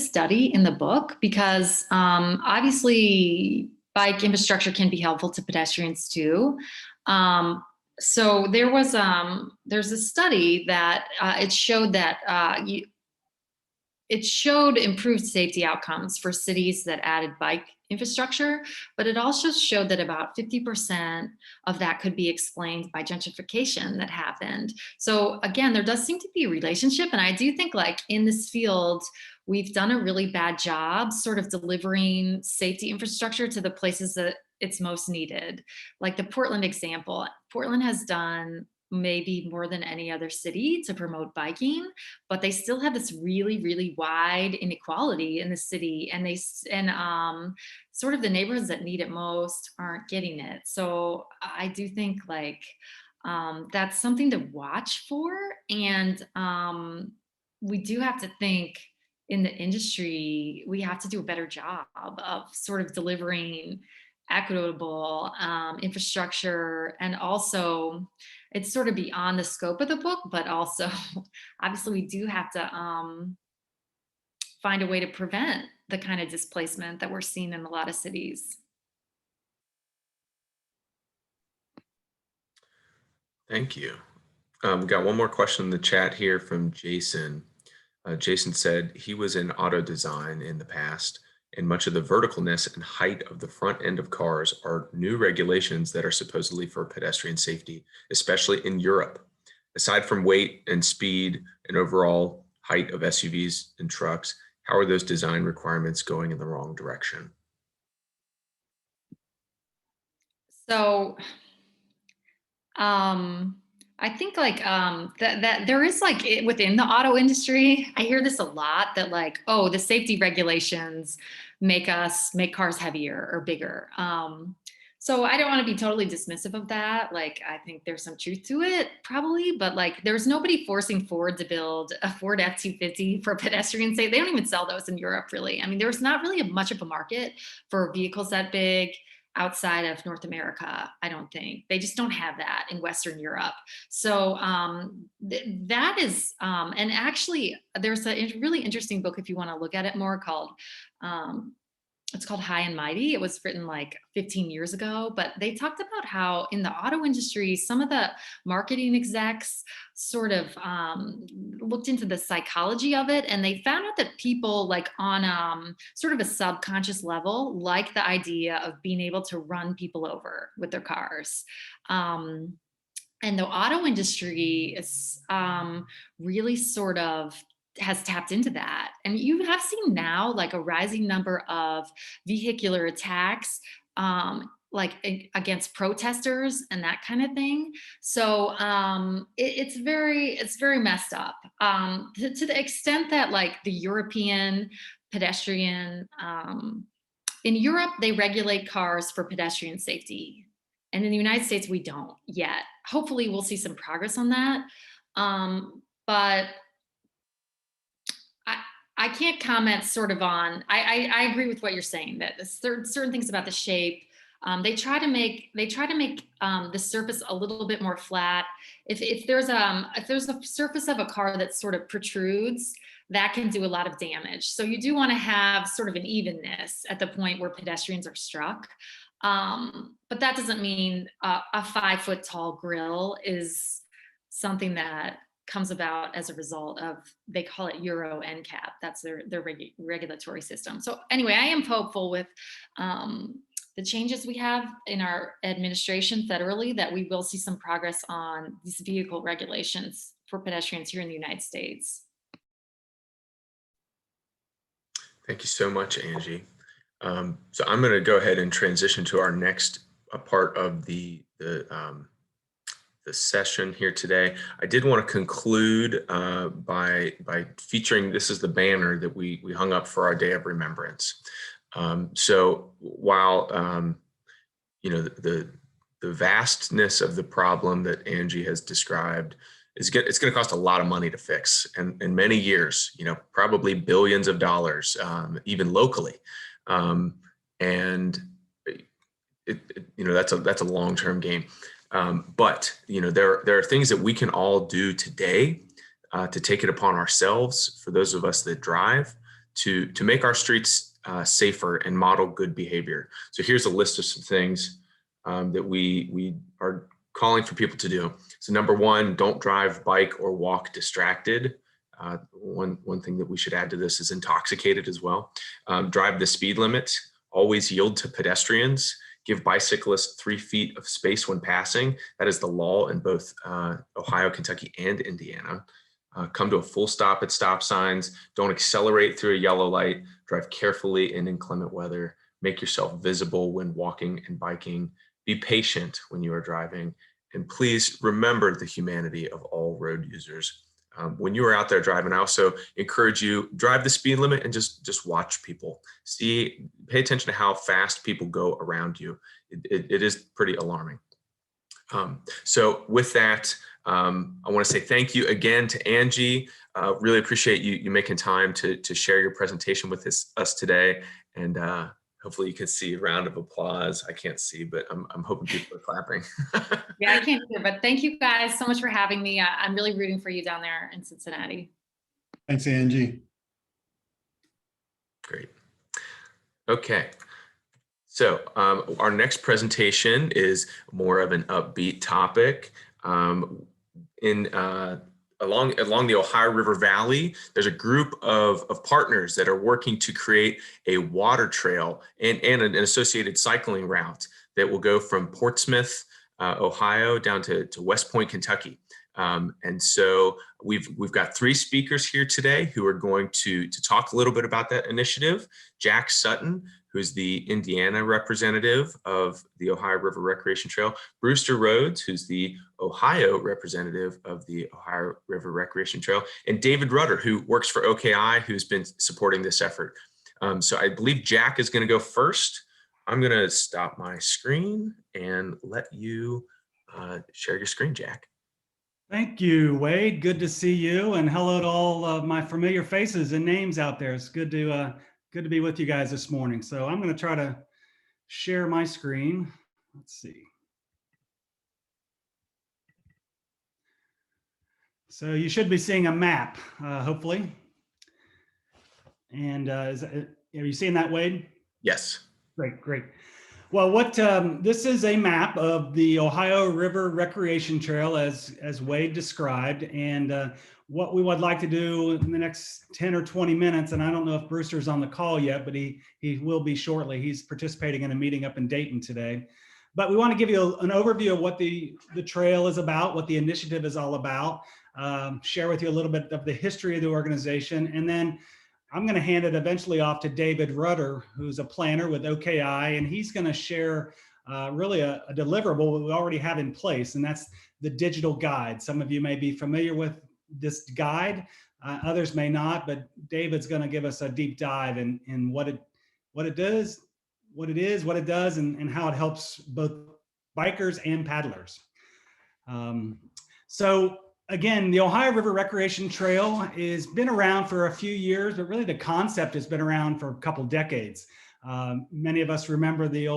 study in the book because obviously bike infrastructure can be helpful to pedestrians too. So there's a study that it showed improved safety outcomes for cities that added bike infrastructure, but it also showed that about 50% of that could be explained by gentrification that happened. So again, there does seem to be a relationship. And I do think like in this field, we've done a really bad job sort of delivering safety infrastructure to the places that it's most needed. Like the Portland example, Portland has done maybe more than any other city to promote biking, but they still have this really, really wide inequality in the city, and sort of the neighborhoods that need it most aren't getting it. So I do think like that's something to watch for, and we do have to think in the industry, we have to do a better job of sort of delivering equitable infrastructure, and also it's sort of beyond the scope of the book, but also obviously we do have to find a way to prevent the kind of displacement that we're seeing in a lot of cities. Thank you. We got one more question in the chat here from Jason. Jason said he was in auto design in the past, and much of the verticalness and height of the front end of cars are new regulations that are supposedly for pedestrian safety, especially in Europe. Aside from weight and speed and overall height of SUVs and trucks, how are those design requirements going in the wrong direction? So I think like that there is like within the auto industry, I hear this a lot that like, oh, the safety regulations make cars heavier or bigger. So I don't want to be totally dismissive of that. Like I think there's some truth to it probably, but like there's nobody forcing Ford to build a Ford F-250 for pedestrian safety. They don't even sell those in Europe really. I mean, there's not really much of a market for vehicles that big outside of North America. I don't think they just don't have that in Western Europe. So that is, and actually there's a really interesting book if you want to look at it more called, it's called High and Mighty. It was written like 15 years ago, but they talked about how in the auto industry, some of the marketing execs sort of looked into the psychology of it. And they found out that people like on sort of a subconscious level, like the idea of being able to run people over with their cars. And the auto industry is really sort of has tapped into that. And you have seen now like a rising number of vehicular attacks like against protesters and that kind of thing. So it's very messed up to the extent that like the European pedestrian, in Europe, they regulate cars for pedestrian safety. And in the United States, we don't yet. Hopefully we'll see some progress on that. But I can't comment sort of on, I agree with what you're saying that certain things about the shape, they try to make the surface a little bit more flat. If there's a surface of a car that sort of protrudes, that can do a lot of damage. So you do want to have sort of an evenness at the point where pedestrians are struck. But that doesn't mean a 5 foot tall grille is something that comes about as a result of, they call it Euro NCAP. That's their regulatory system. So anyway, I am hopeful with the the changes we have in our administration federally, that we will see some progress on these vehicle regulations for pedestrians here in the United States. Thank you so much, Angie. So I'm going to go ahead and transition to our next part of the session here today. I did want to conclude by featuring, this is the banner that we hung up for our Day of Remembrance. So while you know, the vastness of the problem that Angie has described it's going to cost a lot of money to fix, and many years, you know, probably billions of dollars, even locally, and you know, that's a long-term game. But you know, there are things that we can all do today to take it upon ourselves, for those of us that drive, to make our streets safer and model good behavior. So here's a list of some things that we are calling for people to do. So number one, don't drive, bike, or walk distracted. One thing that we should add to this is intoxicated as well. Drive the speed limit. Always yield to pedestrians. Give bicyclists 3 feet of space when passing. That is the law in both Ohio, Kentucky, and Indiana. Come to a full stop at stop signs. Don't accelerate through a yellow light. Drive carefully in inclement weather. Make yourself visible when walking and biking. Be patient when you are driving. And please remember the humanity of all road users. When you are out there driving, I also encourage you, drive the speed limit and just watch people. Pay attention to how fast people go around you. It is pretty alarming. So with that, I want to say thank you again to Angie. Really appreciate you making time to share your presentation with us today. And hopefully you can see a round of applause. I can't see, but I'm hoping people are clapping. Yeah, I can't hear, but thank you guys so much for having me. I'm really rooting for you down there in Cincinnati. Thanks, Angie. Great. Okay. So our next presentation is more of an upbeat topic. Along the Ohio River Valley, there's a group of partners that are working to create a water trail and an associated cycling route that will go from Portsmouth, Ohio, down to West Point, Kentucky. And so we've got 3 speakers here today who are going to talk a little bit about that initiative. Jack Sutton, who's the Indiana representative of the Ohio River Recreation Trail, Brewster Rhodes, who's the Ohio representative of the Ohio River Recreation Trail, and David Rudder, who works for OKI, who's been supporting this effort. So I believe Jack is going to go first. I'm going to stop my screen and let you share your screen, Jack. Thank you, Wade. Good to see you, and hello to all of my familiar faces and names out there. It's good to be with you guys this morning. So I'm going to try to share my screen. Let's see. So you should be seeing a map, hopefully. And are you seeing that, Wade? Yes. Great. Well, this is a map of the Ohio River Recreation Trail, as Wade described, and what we would like to do in the next 10 or 20 minutes, and I don't know if Brewster's on the call yet, but he will be shortly. He's participating in a meeting up in Dayton today. But we want to give you an overview of what the trail is about, what the initiative is all about, share with you a little bit of the history of the organization, and then I'm going to hand it eventually off to David Rudder, who's a planner with OKI, and he's going to share really a deliverable we already have in place, and that's the digital guide. Some of you may be familiar with this guide, others may not, but David's going to give us a deep dive in what it does, what it is, what it does, and how it helps both bikers and paddlers. So again, the Ohio River Recreation Trail has been around for a few years, but really the concept has been around for a couple decades. Many of us remember the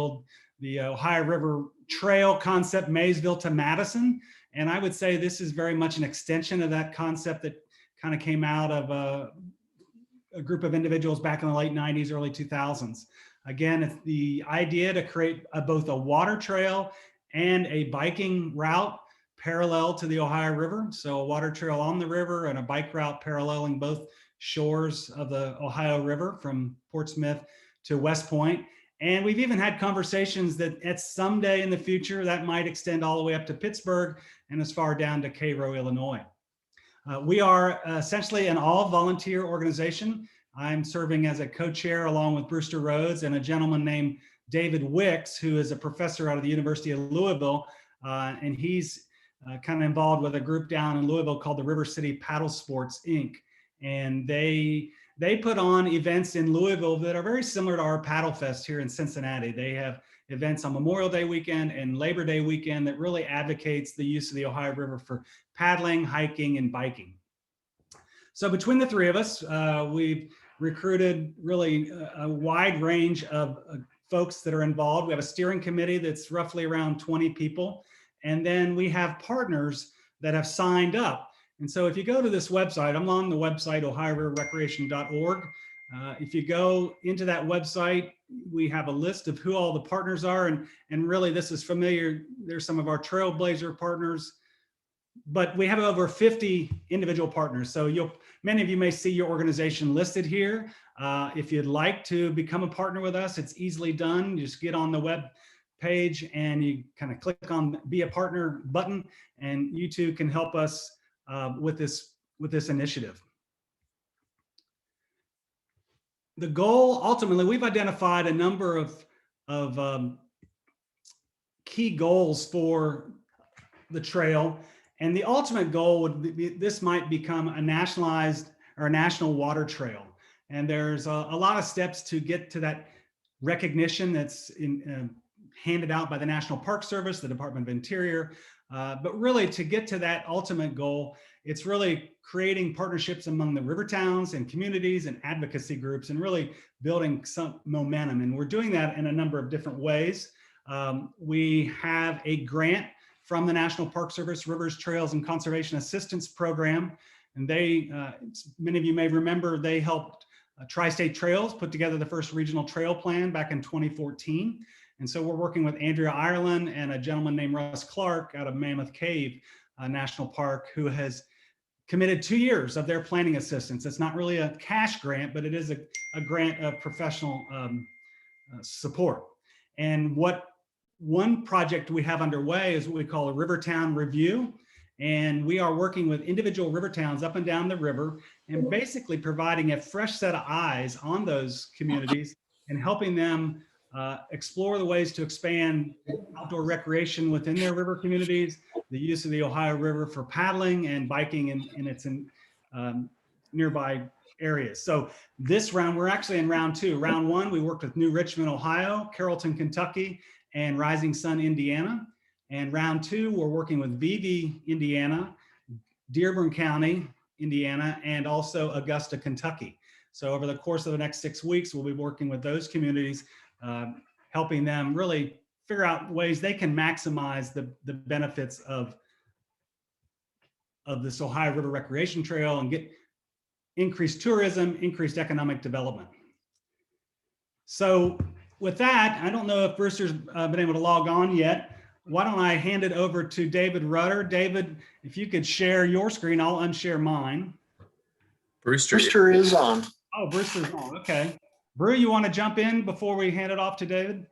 Ohio River Trail concept, Maysville to Madison. And I would say this is very much an extension of that concept that kind of came out of a group of individuals back in the late 90s, early 2000s. Again, it's the idea to create both a water trail and a biking route parallel to the Ohio River. So a water trail on the river and a bike route paralleling both shores of the Ohio River from Portsmouth to West Point. And we've even had conversations that at someday in the future, that might extend all the way up to Pittsburgh and as far down to Cairo, Illinois. We are essentially an all volunteer organization. I'm serving as a co-chair along with Brewster Rhodes and a gentleman named David Wicks, who is a professor out of the University of Louisville. And he's kind of involved with a group down in Louisville called the River City Paddle Sports, Inc. And they put on events in Louisville that are very similar to our Paddle Fest here in Cincinnati. They have events on Memorial Day weekend and Labor Day weekend that really advocates the use of the Ohio River for paddling, hiking, and biking. So between the three of us, we've recruited really a wide range of folks that are involved. We have a steering committee that's roughly around 20 people. And then we have partners that have signed up. And so if you go to this website, I'm on the website, ohioriverrecreation.org. If you go into that website, we have a list of who all the partners are. And really this is familiar. There's some of our Trailblazer partners, but we have over 50 individual partners. So many of you may see your organization listed here. If you'd like to become a partner with us, it's easily done. You just get on the web page and you kind of click on Be a Partner button, and you too can help us with this initiative. The goal, ultimately, we've identified a number of key goals for the trail. And the ultimate goal would be, this might become a nationalized or a national water trail. And there's a lot of steps to get to that recognition that's handed out by the National Park Service, the Department of Interior. But really to get to that ultimate goal, it's really creating partnerships among the river towns and communities and advocacy groups and really building some momentum. And we're doing that in a number of different ways. We have a grant from the National Park Service Rivers, Trails, and Conservation Assistance Program. And many of you may remember, they helped Tri-State Trails put together the first regional trail plan back in 2014. And so we're working with Andrea Ireland and a gentleman named Russ Clark out of Mammoth Cave National Park, who has committed 2 years of their planning assistance. It's not really a cash grant, but it is a grant of professional support. And one project we have underway is what we call a River Town Review. And we are working with individual river towns up and down the river and basically providing a fresh set of eyes on those communities and helping them explore the ways to expand outdoor recreation within their river communities, the use of the Ohio River for paddling and biking in its nearby areas. So this round, we're actually in round two. Round one, we worked with New Richmond, Ohio, Carrollton, Kentucky, and Rising Sun, Indiana. And round two, we're working with Vevey, Indiana, Dearborn County, Indiana, and also Augusta, Kentucky. So over the course of the next 6 weeks, we'll be working with those communities, helping them really figure out ways they can maximize the benefits of this Ohio River Recreation Trail and get increased tourism, increased economic development. So with that, I don't know if Brewster's been able to log on yet. Why don't I hand it over to David Rudder. David, if you could share your screen, I'll unshare mine. Brewster is on. Oh, Brewster's on, okay. Brew, you want to jump in before we hand it off to David?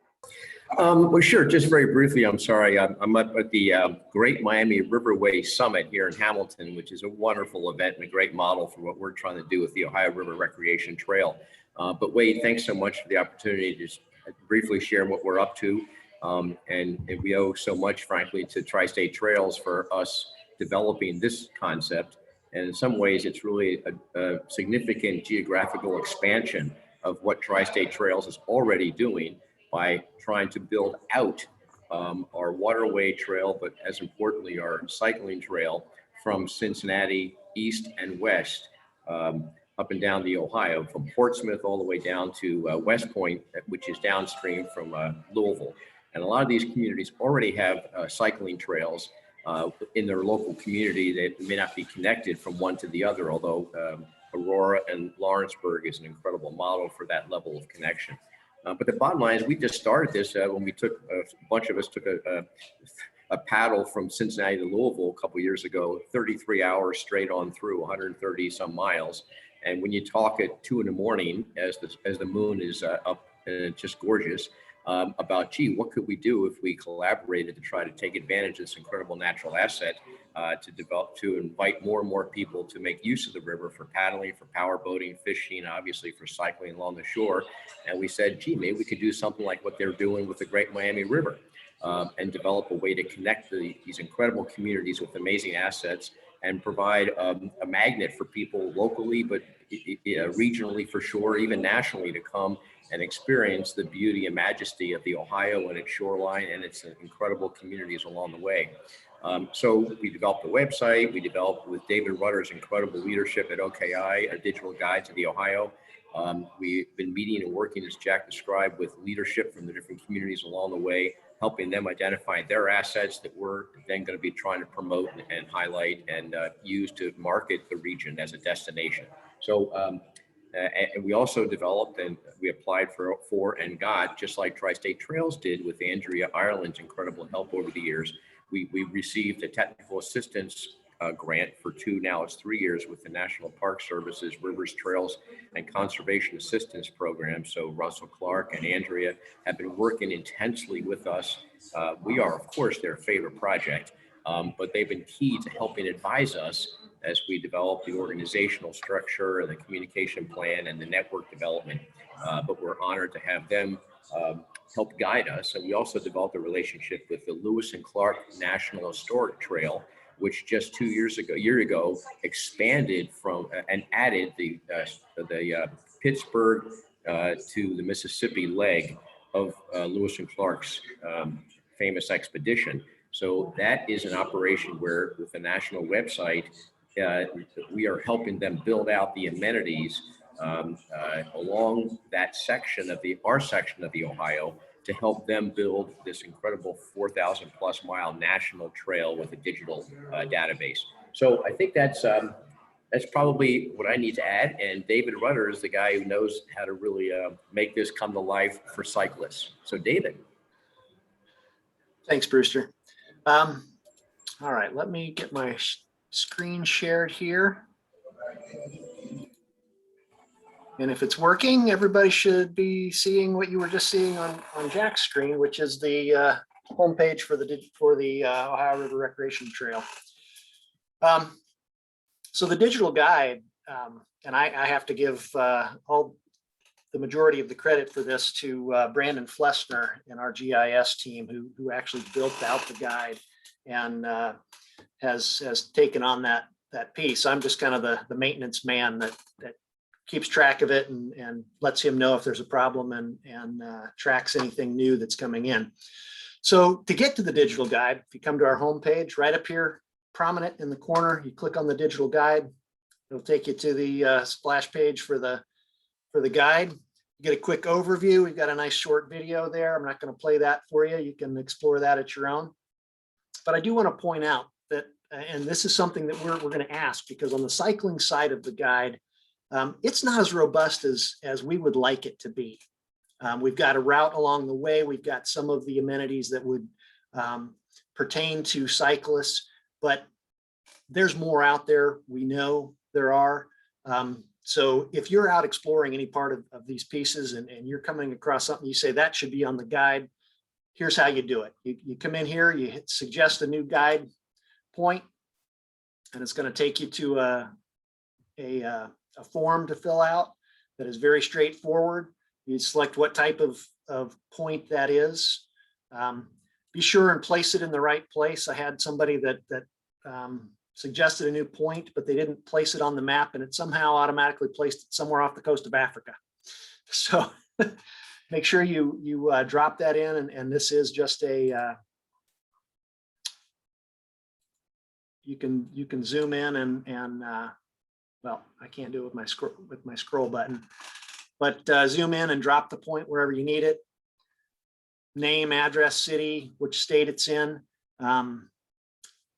Well, sure. Just very briefly, I'm sorry. I'm up at the Great Miami Riverway Summit here in Hamilton, which is a wonderful event and a great model for what we're trying to do with the Ohio River Recreation Trail. But Wade, thanks so much for the opportunity to just briefly share what we're up to. And we owe so much, frankly, to Tri-State Trails for us developing this concept. And in some ways, it's really a significant geographical expansion of what Tri-State Trails is already doing by trying to build out our waterway trail, but as importantly, our cycling trail from Cincinnati east and west, up and down the Ohio, from Portsmouth all the way down to West Point, which is downstream from Louisville. And a lot of these communities already have cycling trails in their local community that may not be connected from one to the other, although Aurora and Lawrenceburg is an incredible model for that level of connection. But the bottom line is we just started this when we took, a bunch of us took a paddle from Cincinnati to Louisville a couple of years ago, 33 hours straight on through, 130 some miles. And when you talk at 2 in the morning, as the moon is up just gorgeous, about, gee, what could we do if we collaborated to try to take advantage of this incredible natural asset, to invite more and more people to make use of the river for paddling, for power boating, fishing, obviously for cycling along the shore. And we said, gee, maybe we could do something like what they're doing with the Great Miami River, and develop a way to connect these incredible communities with amazing assets and provide a magnet for people locally, but regionally for sure, even nationally, to come and experience the beauty and majesty of the Ohio and its shoreline and its incredible communities along the way. So we developed a website. We developed, with David Rudder's incredible leadership at OKI, a digital guide to the Ohio. We've been meeting and working, as Jack described, with leadership from the different communities along the way, helping them identify their assets that we're then going to be trying to promote and highlight and use to market the region as a destination. So and we also developed and we applied for and got, just like Tri-State Trails did with Andrea Ireland's incredible help over the years, we received a technical assistance grant for now it's 3 years with the National Park Service's Rivers, Trails, and Conservation Assistance Program. So Russell Clark and Andrea have been working intensely with us. We are, of course, their favorite project, but they've been key to helping advise us as we develop the organizational structure and the communication plan and the network development. But we're honored to have them help guide us. And we also developed a relationship with the Lewis and Clark National Historic Trail, which just 2 years ago, expanded from and added the Pittsburgh to the Mississippi leg of Lewis and Clark's famous expedition. So that is an operation where, with the national website, we are helping them build out the amenities along that section of our section of the Ohio, to help them build this incredible 4,000 plus mile national trail with a digital database. So I think that's probably what I need to add. And David Rudder is the guy who knows how to really make this come to life for cyclists. So David. Thanks, Brewster. All right, let me get my screen shared here. And if it's working, everybody should be seeing what you were just seeing on Jack's screen, which is the homepage for the Ohio River Recreation Trail. So the digital guide, and I have to give the majority of the credit for this to Brandon Flessner and our GIS team, who actually built out the guide and has taken on that piece. I'm just kind of the maintenance man that keeps track of it and lets him know if there's a problem and tracks anything new that's coming in. So to get to the digital guide, if you come to our homepage, right up here, prominent in the corner, you click on the digital guide. It'll take you to the splash page for the guide. You get a quick overview. We've got a nice short video there. I'm not going to play that for you. You can explore that at your own. But I do want to point out that, and this is something that we're going to ask, because on the cycling side of the guide, it's not as robust as we would like it to be. We've got a route along the way. We've got some of the amenities that would pertain to cyclists, but there's more out there. We know there are. So if you're out exploring any part of these pieces and you're coming across something, you say that should be on the guide, here's how you do it. You come in here, you suggest a new guide point, and it's going to take you to a form to fill out that is very straightforward. You select what type of point that is. Be sure and place it in the right place. I had somebody that suggested a new point, but they didn't place it on the map, and it somehow automatically placed it somewhere off the coast of Africa. So make sure you drop that in, and this is just a you can zoom in and well, I can't do it with my scroll button, but zoom in and drop the point wherever you need it. Name, address, city, which state it's in,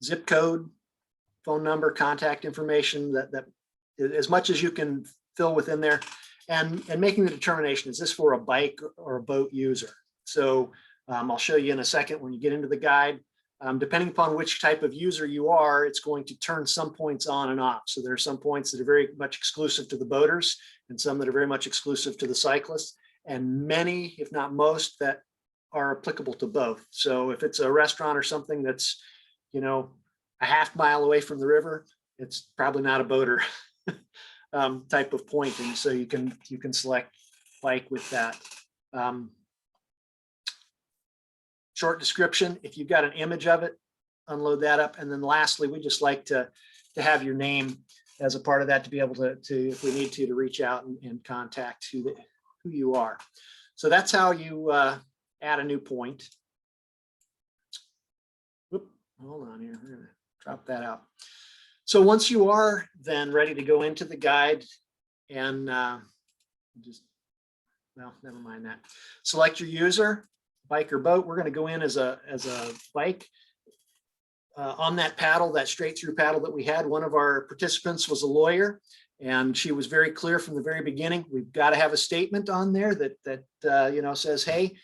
zip code, phone number, contact information, that as much as you can fill within there, and making the determination, is this for a bike or a boat user? So I'll show you in a second when you get into the guide. Depending upon which type of user you are, it's going to turn some points on and off. So there are some points that are very much exclusive to the boaters and some that are very much exclusive to the cyclists. and many, if not most, that are applicable to both. So if it's a restaurant or something that's, a half mile away from the river, it's probably not a boater type of point. And so you can select bike with that. Short description, if you've got an image of it, unload that up. And then lastly, we just like to have your name as a part of that, to be able to if we need to reach out and contact who you are. So that's how you add a new point. Whoop, hold on here, we're gonna drop that out. So once you are then ready to go into the guide and never mind that. Select your user, bike or boat. We're going to go in as a bike. On that paddle, that straight through paddle that we had, one of our participants was a lawyer, and she was very clear from the very beginning. We've got to have a statement on there that says, hey,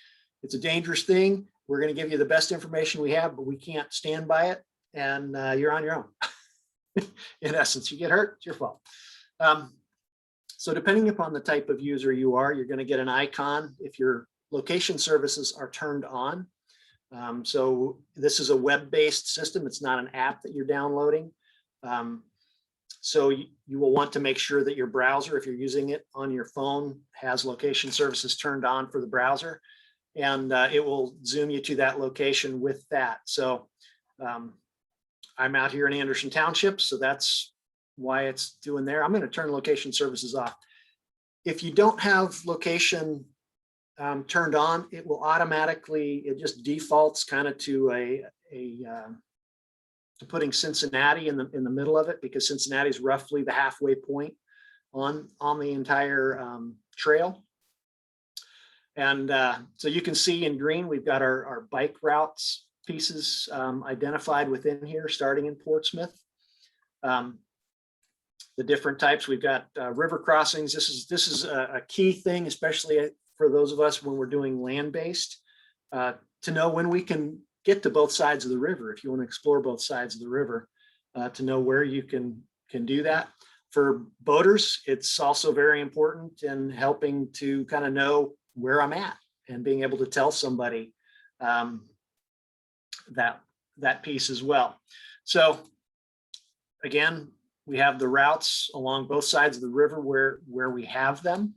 it's a dangerous thing. We're going to give you the best information we have, but we can't stand by it, and you're on your own. In essence, you get hurt, it's your fault. So depending upon the type of user you are, you're going to get an icon if your location services are turned on. So this is a web-based system. It's not an app that you're downloading. So you will want to make sure that your browser, if you're using it on your phone, has location services turned on for the browser, and it will zoom you to that location with that. So I'm out here in Anderson Township, so that's why it's doing there. I'm going to turn location services off. If you don't have location turned on, it will automatically, it just defaults kind of to to putting Cincinnati in the middle of it, because Cincinnati is roughly the halfway point on the entire trail. And so you can see in green, we've got our bike routes pieces identified within here, starting in Portsmouth. The different types, we've got river crossings. This is a key thing, especially for those of us when we're doing land-based, to know when we can get to both sides of the river. If you want to explore both sides of the river, to know where you can do that. For boaters, it's also very important in helping to kind of know where I'm at and being able to tell somebody that piece as well. So again, we have the routes along both sides of the river where we have them.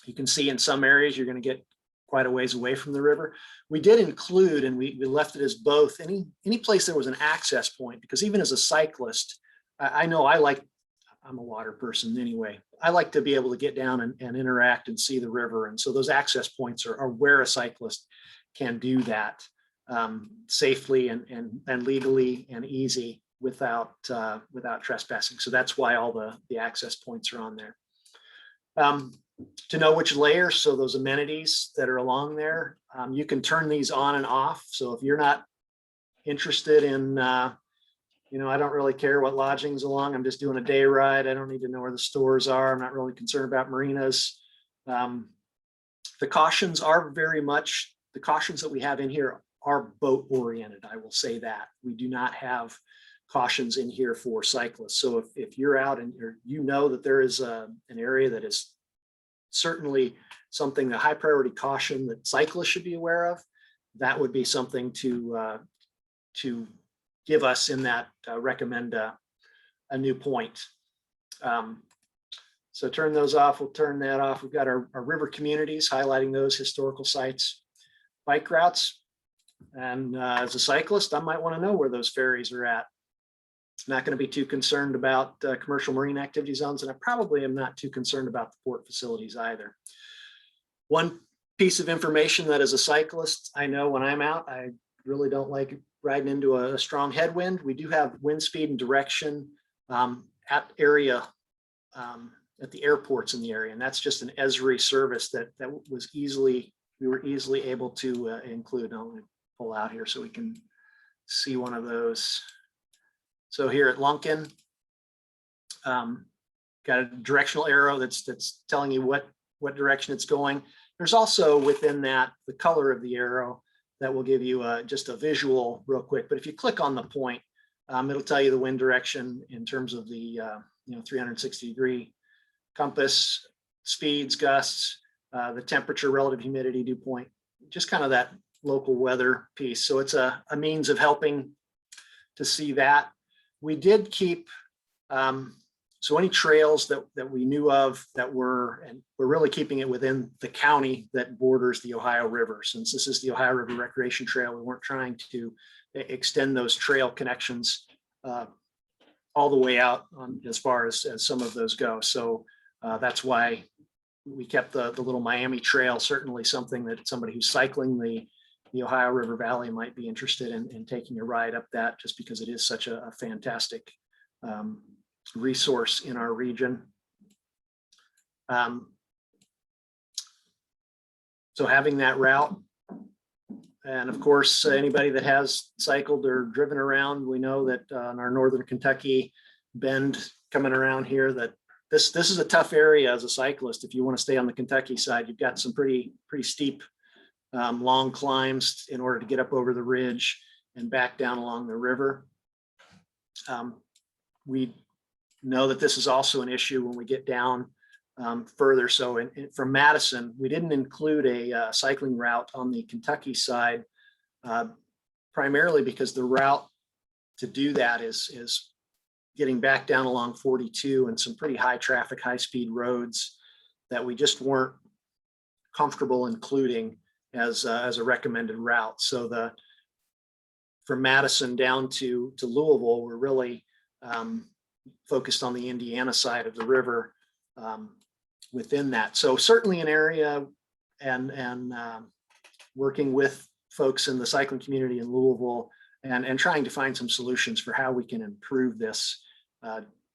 You can see in some areas you're going to get quite a ways away from the river. We did include, and we left it as both, any place there was an access point, because even as a cyclist, I know I'm a water person anyway. I like to be able to get down and interact and see the river. And so those access points are where a cyclist can do that safely and legally and easy without trespassing. So that's why all the access points are on there. To know which layers, so those amenities that are along there, you can turn these on and off. So if you're not interested in, I don't really care what lodging's along, I'm just doing a day ride, I don't need to know where the stores are, I'm not really concerned about marinas. The cautions are very much, the cautions that we have in here are boat oriented, I will say that. We do not have cautions in here for cyclists. So if you're out and you know that there is an area that is certainly something, a high priority caution that cyclists should be aware of, that would be something to give us in that recommend a new point. So turn those off, we'll turn that off. We've got our river communities, highlighting those historical sites, bike routes. And as a cyclist, I might want to know where those ferries are at. I'm not going to be too concerned about commercial marine activity zones, and I probably am not too concerned about the port facilities either. One piece of information that as a cyclist, I know when I'm out, I really don't like riding into a strong headwind. We do have wind speed and direction at the airports in the area, and that's just an Esri service that we were easily able to include. I'll pull out here so we can see one of those. So here at Lunkin, got a directional arrow that's telling you what direction it's going. There's also within that the color of the arrow that will give you just a visual real quick. But if you click on the point, it'll tell you the wind direction in terms of the 360-degree compass, speeds, gusts, the temperature, relative humidity, dew point, just kind of that local weather piece. So it's a means of helping to see that. We did keep, so any trails that we knew of that and we're really keeping it within the county that borders the Ohio River. Since this is the Ohio River Recreation Trail, we weren't trying to extend those trail connections all the way out as far as some of those go. So that's why we kept the little Miami Trail, certainly something that somebody who's cycling the Ohio River Valley might be interested in taking a ride up that, just because it is such a fantastic resource in our region. So having that route, and of course, anybody that has cycled or driven around, we know that on our northern Kentucky bend coming around here, that this is a tough area as a cyclist. If you want to stay on the Kentucky side, you've got some pretty steep, long climbs in order to get up over the ridge and back down along the river. We know that this is also an issue when we get down further. So from Madison, we didn't include a cycling route on the Kentucky side, primarily because the route to do that is getting back down along 42 and some pretty high traffic, high speed roads that we just weren't comfortable including as a recommended route. So from Madison down to Louisville, we're really focused on the Indiana side of the river within that. So certainly an area and working with folks in the cycling community in Louisville and trying to find some solutions for how we can improve this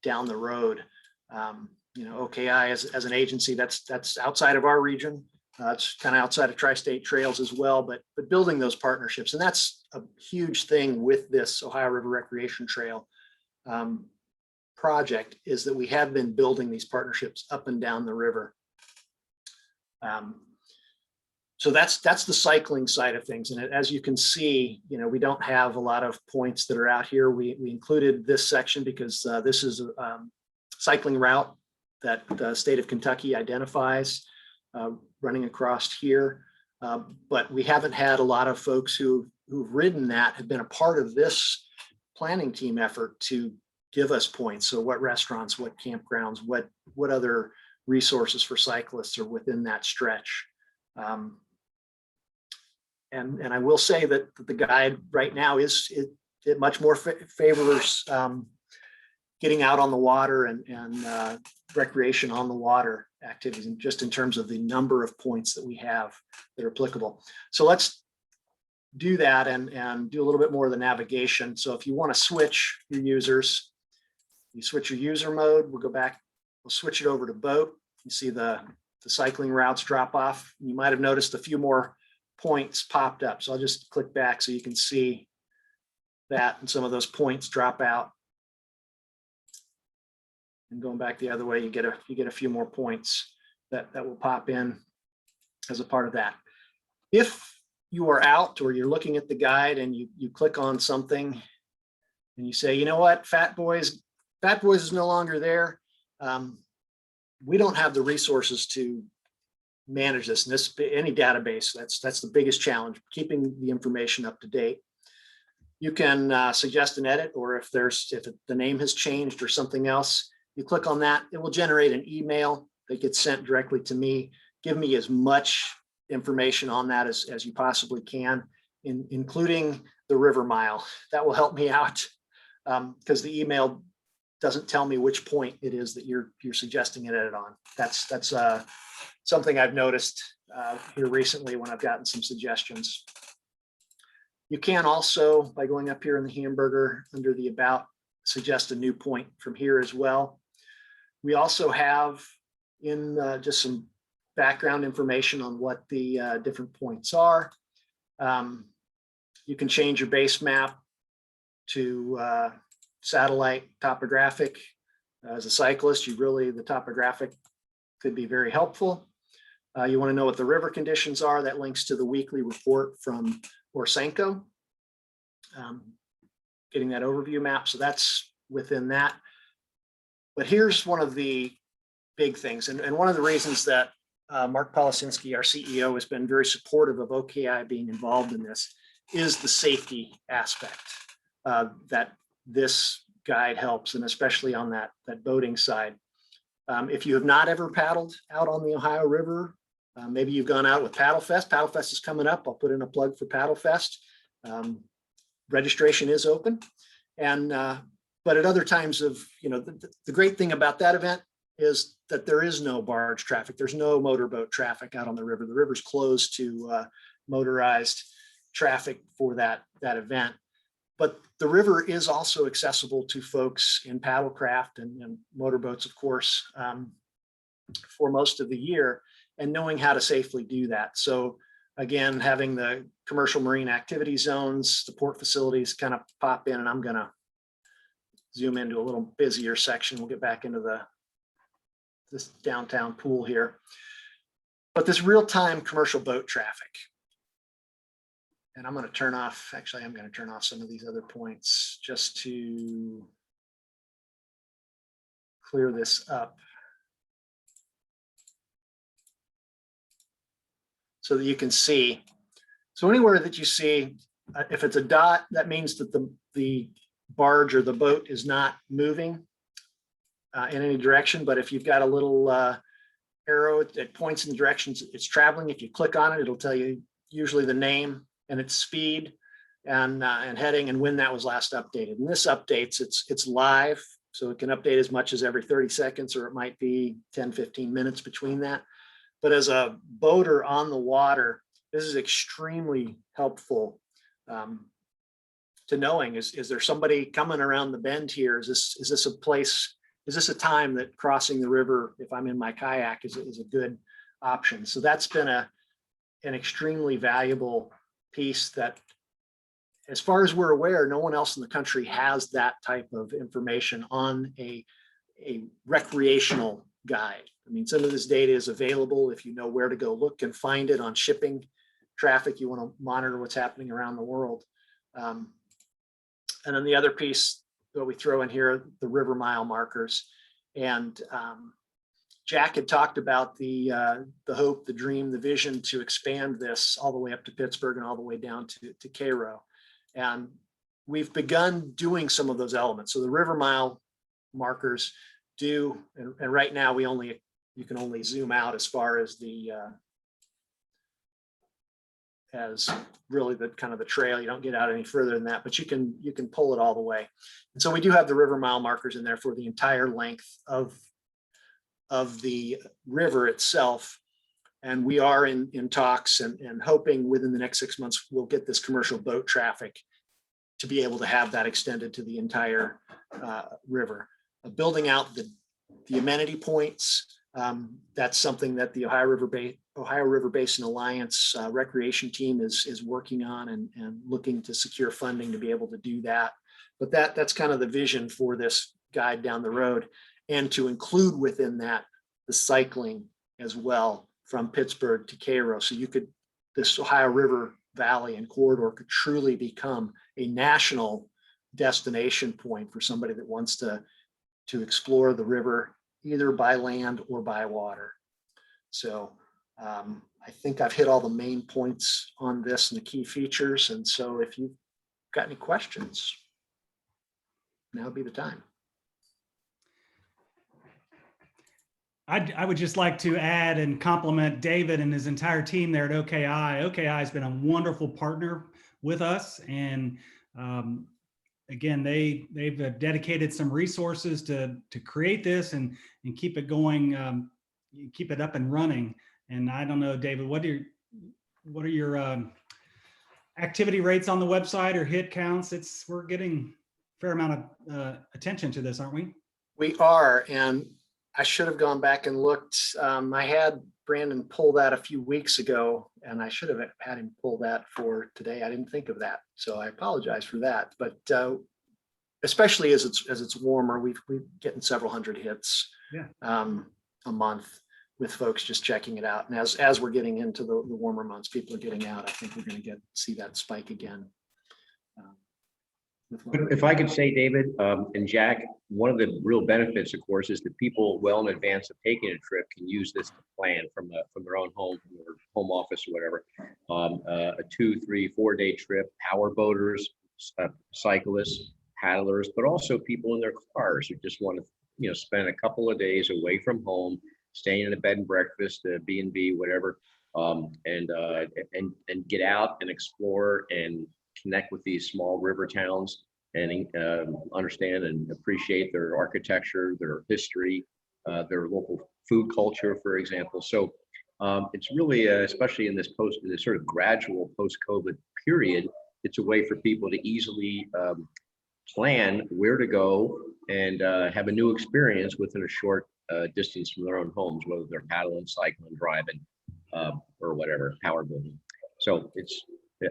down the road. OKI as an agency, that's outside of our region. It's kind of outside of Tri-State Trails as well, but building those partnerships. And that's a huge thing with this Ohio River Recreation Trail project, is that we have been building these partnerships up and down the river. So that's the cycling side of things. And as you can see, we don't have a lot of points that are out here. We included this section because this is a cycling route that the state of Kentucky identifies running across here. But we haven't had a lot of folks who've ridden that, have been a part of this planning team effort to give us points. So what restaurants, what campgrounds, what other resources for cyclists are within that stretch. And I will say that the guide right now it much more favors getting out on the water and recreation on the water activities, and just in terms of the number of points that we have that are applicable. So let's do that and do a little bit more of the navigation. So if you want to switch your users, you switch your user mode, we'll go back, we'll switch it over to boat. You see the cycling routes drop off. You might have noticed a few more points popped up. So I'll just click back so you can see that, and some of those points drop out. And going back the other way, you get a few more points that will pop in as a part of that. If you are out or you're looking at the guide and you click on something and you say, you know what, Fat Boys is no longer there. We don't have the resources to manage this. And any database, that's the biggest challenge, keeping the information up to date. You can suggest an edit, or if the name has changed or something else, you click on that, it will generate an email that gets sent directly to me. Give me as much information on that as you possibly can, including the river mile. That will help me out because the email doesn't tell me which point it is that you're suggesting an edit on. That's something I've noticed here recently when I've gotten some suggestions. You can also, by going up here in the hamburger under the About, suggest a new point from here as well. We also have in just some background information on what the different points are. You can change your base map to satellite topographic. As a cyclist, the topographic could be very helpful. You want to know what the river conditions are. That links to the weekly report from Orsenko, getting that overview map. So that's within that. But here's one of the big things, and one of the reasons that Mark Polisinski, our CEO, has been very supportive of OKI being involved in this, is the safety aspect that this guide helps, and especially on that boating side. If you have not ever paddled out on the Ohio River, maybe you've gone out with Paddle Fest. Paddle Fest is coming up. I'll put in a plug for Paddle Fest. Registration is open, and but at other times of, the great thing about that event is that there is no barge traffic. There's no motorboat traffic out on the river. The river's closed to motorized traffic for that event. But the river is also accessible to folks in paddlecraft and motorboats, of course, for most of the year, and knowing how to safely do that. So again, having the commercial marine activity zones, the port facilities kind of pop in, and I'm going to zoom into a little busier section. We'll get back into this downtown pool here. But this real-time commercial boat traffic. And I'm going to turn off, actually, I'm going to turn off some of these other points just to clear this up, so that you can see. So anywhere that you see, if it's a dot, that means that the barge or the boat is not moving in any direction. But if you've got a little arrow that points in the directions it's traveling, if you click on it, it'll tell you usually the name and its speed and heading and when that was last updated. And this updates, it's live, so it can update as much as every 30 seconds, or it might be 10, 15 minutes between that. But as a boater on the water, this is extremely helpful to knowing, is there somebody coming around the bend here? Is this a place, is this a time that crossing the river, if I'm in my kayak, is a good option? So that's been an extremely valuable piece that, as far as we're aware, no one else in the country has that type of information on a recreational guide. I mean, some of this data is available if you know where to go look and find it on shipping traffic. You want to monitor what's happening around the world. And then the other piece that we throw in here, the river mile markers. And Jack had talked about the hope, the dream, the vision to expand this all the way up to Pittsburgh and all the way down to Cairo. And we've begun doing some of those elements. So the river mile markers do, and right now you can only zoom out as far as as really the kind of the trail. You don't get out any further than that, but you can pull it all the way. And so we do have the river mile markers in there for the entire length of the river itself. And we are in talks and hoping within the next 6 months, we'll get this commercial boat traffic to be able to have that extended to the entire river. Building out the amenity points, that's something that the Ohio River Basin Alliance recreation team is working on and looking to secure funding to be able to do that. But that's kind of the vision for this guide down the road, and to include within that the cycling as well from Pittsburgh to Cairo. So this Ohio River Valley and corridor could truly become a national destination point for somebody that wants to explore the river, either by land or by water. So I think I've hit all the main points on this and the key features. And so if you've got any questions, now would be the time. I would just like to add and compliment David and his entire team there at OKI. OKI has been a wonderful partner with us. And again, they've dedicated some resources to create this and keep it going, keep it up and running. And I don't know, David, what are your activity rates on the website or hit counts? We're getting a fair amount of attention to this, aren't we? We are, and I should have gone back and looked. I had Brandon pull that a few weeks ago, and I should have had him pull that for today. I didn't think of that, so I apologize for that. But especially as it's warmer, we're getting several hundred hits a month with folks just checking it out. And as we're getting into the warmer months, people are getting out. I think we're going to see that spike again. If I could say, David, and Jack, one of the real benefits, of course, is that people well in advance of taking a trip can use this to plan from their own home, from their home office or whatever. A 2, 3, 4 day trip, power boaters, cyclists, paddlers, but also people in their cars who just want to, spend a couple of days away from home, staying in a bed and breakfast, B&B, whatever, and get out and explore and connect with these small river towns and understand and appreciate their architecture, their history, their local food culture, for example. So it's really, especially in this sort of gradual post-COVID period, it's a way for people to easily plan where to go and have a new experience within a short distance from their own homes, whether they're paddling, cycling, driving, or whatever, power boating. So it's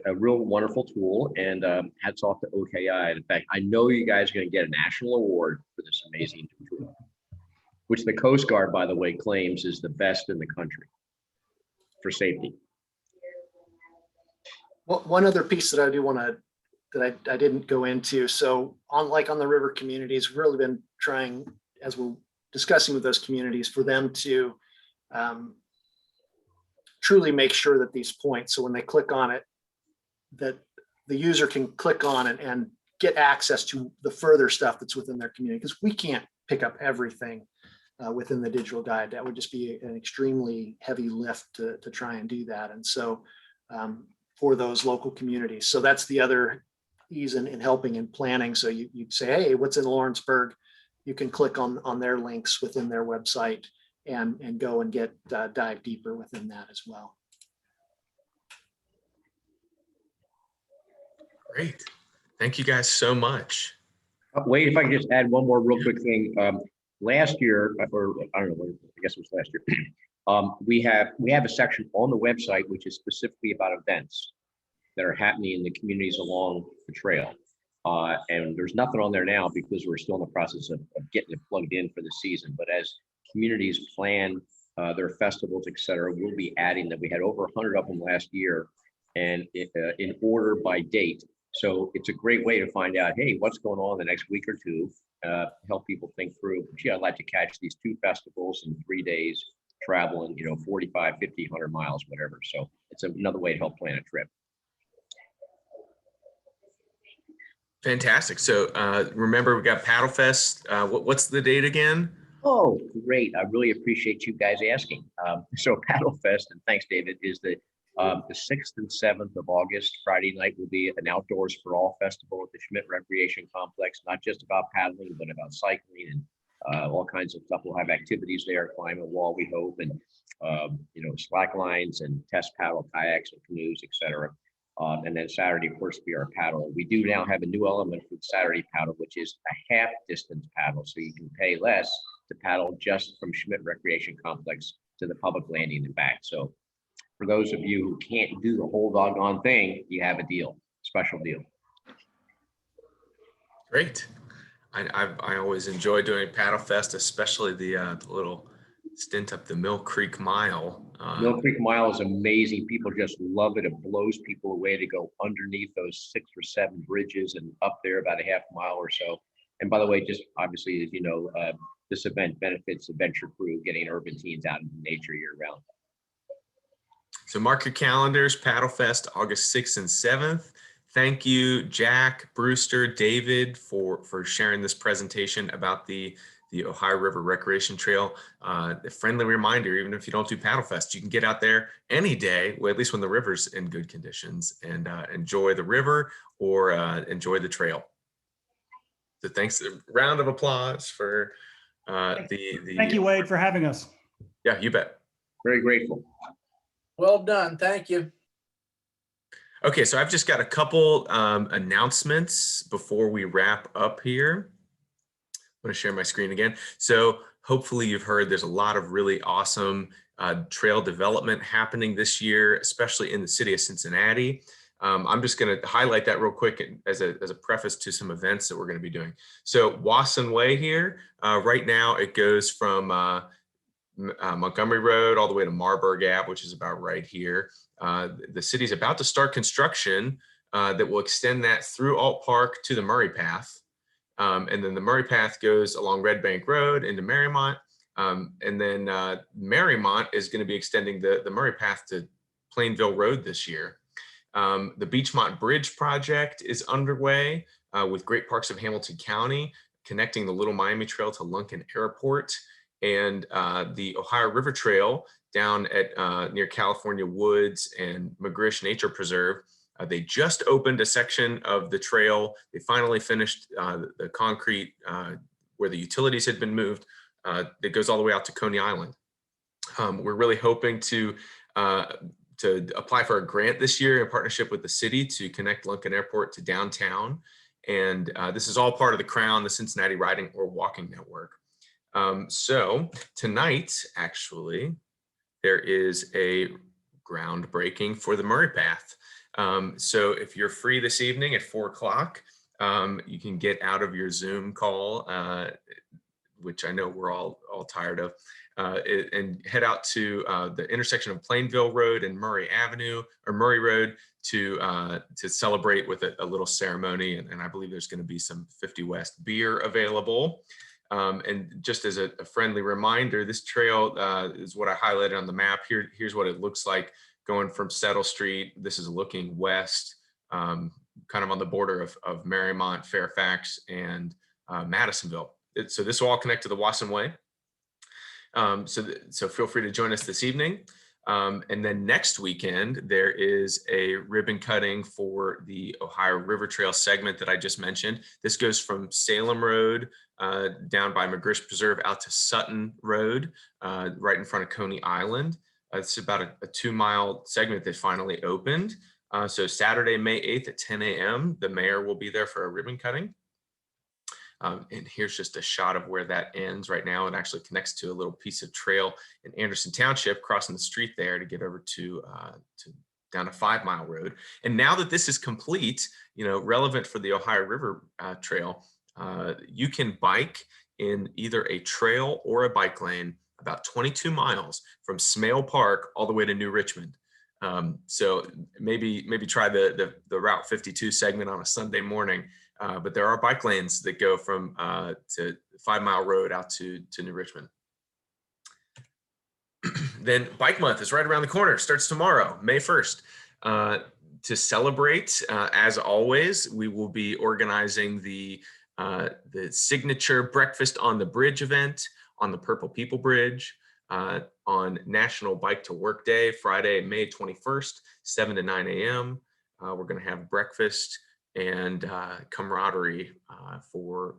a real wonderful tool, and hats off to OKI. In fact, I know you guys are going to get a national award for this amazing tool, which the Coast Guard, by the way, claims is the best in the country for safety. Well, one other piece that I do want to, that I didn't go into. So on the river communities, we've really been trying, as we're discussing with those communities, for them to truly make sure that these points, so when they click on it, that the user can click on it and get access to the further stuff that's within their community, because we can't pick up everything within the digital guide. That would just be an extremely heavy lift to try and do that. And so for those local communities, so that's the other ease in helping in planning. So you say, hey, what's in Lawrenceburg? You can click on their links within their website and go and get dive deeper within that as well. Great. Thank you guys so much. Wait, if I could just add one more real quick thing. Last year, or I don't know, I guess it was last year, we have a section on the website which is specifically about events that are happening in the communities along the trail. And there's nothing on there now because we're still in the process of getting it plugged in for the season. But as communities plan their festivals, et cetera, we'll be adding that. We had over 100 of them last year, and in order by date. So it's a great way to find out, hey, what's going on the next week or two, help people think through, gee, I'd like to catch these 2 festivals in 3 days, traveling, 45, 50, 100 miles, whatever. So it's another way to help plan a trip. Fantastic. So remember, we got Paddle Fest. What's the date again? Oh, great. I really appreciate you guys asking. So Paddle Fest, and thanks, David, is the 6th and 7th of August. Friday night will be an Outdoors for All festival at the Schmitt Recreation Complex, not just about paddling, but about cycling and all kinds of stuff. We'll have activities there, climb a wall, we hope, and slack lines and test paddle kayaks and canoes, etc. And then Saturday, of course, will be our paddle. We do now have a new element for the Saturday paddle, which is a half distance paddle. So you can pay less to paddle just from Schmitt Recreation Complex to the public landing and back. So for those of you who can't do the whole doggone thing, you have a deal, special deal. Great. I always enjoy doing Paddle Fest, especially the little stint up the Mill Creek Mile. Mill Creek Mile is amazing. People just love it. It blows people away to go underneath those 6 or 7 bridges and up there about a half mile or so. And by the way, just obviously, as you know, this event benefits the Venture Crew, getting urban teens out into nature year round. So mark your calendars, Paddle Fest, August 6th and 7th. Thank you, Jack, Brewster, David, for sharing this presentation about the Ohio River Recreation Trail. A friendly reminder, even if you don't do Paddle Fest, you can get out there any day, well, at least when the river's in good conditions, and enjoy the river or enjoy the trail. So thanks, a round of applause for the Thank you, Wade, for having us. Yeah, you bet. Very grateful. Well done. Thank you. Okay, so I've just got a couple announcements before we wrap up here. I'm going to share my screen again. So hopefully you've heard there's a lot of really awesome trail development happening this year, especially in the city of Cincinnati. I'm just going to highlight that real quick as a preface to some events that we're going to be doing. So Wasson Way here, right now it goes from Montgomery Road all the way to Marburg Ave, which is about right here. The city's about to start construction that will extend that through Alt Park to the Murray Path. And then the Murray Path goes along Red Bank Road into Marymount. And then Marymount is going to be extending the Murray Path to Plainville Road this year. The Beachmont Bridge project is underway with Great Parks of Hamilton County, connecting the Little Miami Trail to Lunken Airport, and the Ohio River Trail down at near California Woods and McGrish Nature Preserve. They just opened a section of the trail. They finally finished the concrete where the utilities had been moved. That goes all the way out to Coney Island. We're really hoping to apply for a grant this year in partnership with the city to connect Lunken Airport to downtown. And this is all part of the Crown, the Cincinnati Riding or Walking Network. So tonight, actually, there is a groundbreaking for the Murray Path. So if you're free this evening at 4 o'clock, you can get out of your Zoom call, which I know we're all tired of, and head out to the intersection of Plainville Road and Murray Avenue or Murray Road to celebrate with a little ceremony. And I believe there's going to be some 50 West beer available. And just as a friendly reminder, this trail is what I highlighted on the map. Here's what it looks like going from Settle Street. This is looking west, kind of on the border of Marymount, Fairfax, and Madisonville. So this will all connect to the Wasson Way. So feel free to join us this evening. And then next weekend, there is a ribbon cutting for the Ohio River Trail segment that I just mentioned. This goes from Salem Road down by McGrish Preserve out to Sutton Road, right in front of Coney Island. It's about a 2-mile segment that finally opened. So Saturday, May 8th at 10 a.m., the mayor will be there for a ribbon cutting. And here's just a shot of where that ends right now. It actually connects to a little piece of trail in Anderson Township, crossing the street there to get over to down a 5-mile road. And now that this is complete, relevant for the Ohio River Trail, you can bike in either a trail or a bike lane about 22 miles from Smale Park all the way to New Richmond. So maybe try the Route 52 segment on a Sunday morning. But there are bike lanes that go from to 5-mile road out to New Richmond. Then Bike Month is right around the corner. It starts tomorrow, May 1st. To celebrate, as always, we will be organizing the signature Breakfast on the Bridge event on the Purple People Bridge on National Bike to Work Day, Friday, May 21st, 7 to 9 a.m. We're going to have breakfast and camaraderie for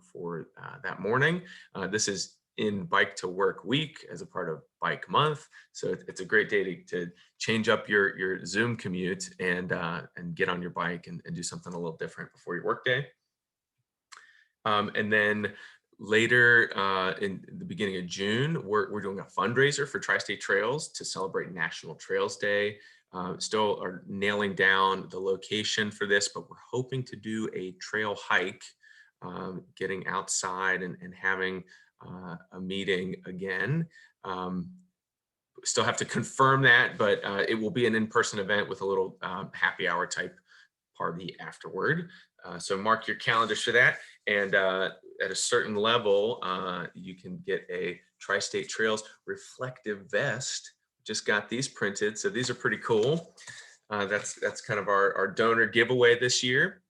that morning. This is in Bike to Work Week as a part of Bike Month. So it's a great day to change up your Zoom commute and get on your bike and do something a little different before your work day. And then later in the beginning of June, we're doing a fundraiser for Tri-State Trails to celebrate National Trails Day. Still are nailing down the location for this, but we're hoping to do a trail hike, getting outside and having a meeting again. Still have to confirm that, but it will be an in-person event with a little happy hour type party afterward. So mark your calendars for that. And at a certain level, you can get a Tri-State Trails reflective vest. Just got these printed, so these are pretty cool. That's kind of our donor giveaway this year.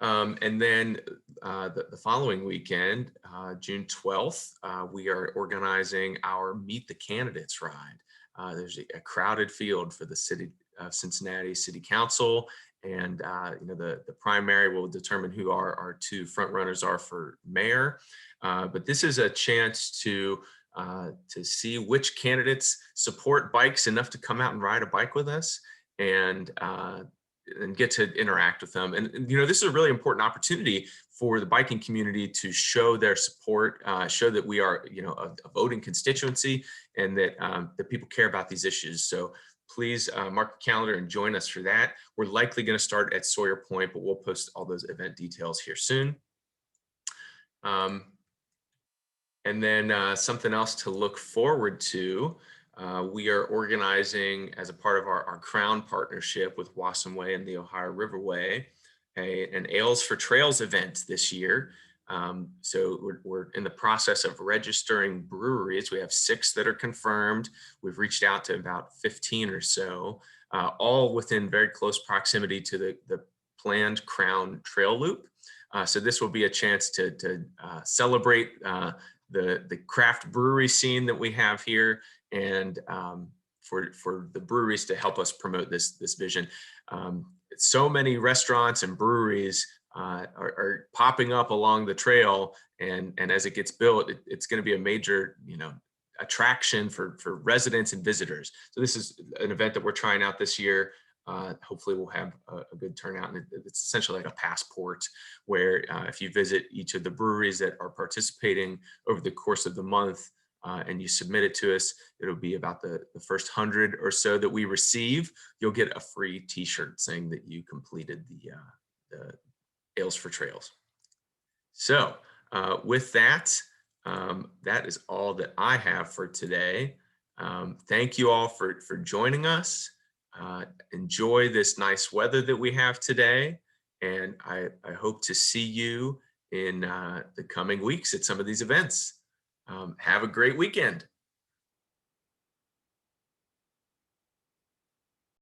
And then the following weekend, June 12th, we are organizing our Meet the Candidates ride. There's a crowded field for the city of Cincinnati City Council, and the primary will determine who our 2 front runners are for mayor. But this is a chance to see which candidates support bikes enough to come out and ride a bike with us and get to interact with them. And this is a really important opportunity for the biking community to show their support, show that we are a voting constituency and that people care about these issues. So please mark the calendar and join us for that. We're likely going to start at Sawyer Point, but we'll post all those event details here soon. And then something else to look forward to. we are organizing as a part of our Crown partnership with Wasson Way and the Ohio Riverway, an Ales for Trails event this year. So we're in the process of registering breweries. We have 6 that are confirmed. We've reached out to about 15 or so, all within very close proximity to the planned Crown Trail Loop. So this will be a chance to celebrate the craft brewery scene that we have here, and for the breweries to help us promote this vision. So many restaurants and breweries are popping up along the trail, and as it gets built, it's going to be a major, attraction for residents and visitors. So this is an event that we're trying out this year. Hopefully we'll have a good turnout, and it's essentially like a passport where if you visit each of the breweries that are participating over the course of the month, and you submit it to us, it'll be about the first 100 or so that we receive. You'll get a free t-shirt saying that you completed the Ales for Trails. So with that, that is all that I have for today. Thank you all for joining us. Enjoy this nice weather that we have today, and I hope to see you in the coming weeks at some of these events. Have a great weekend.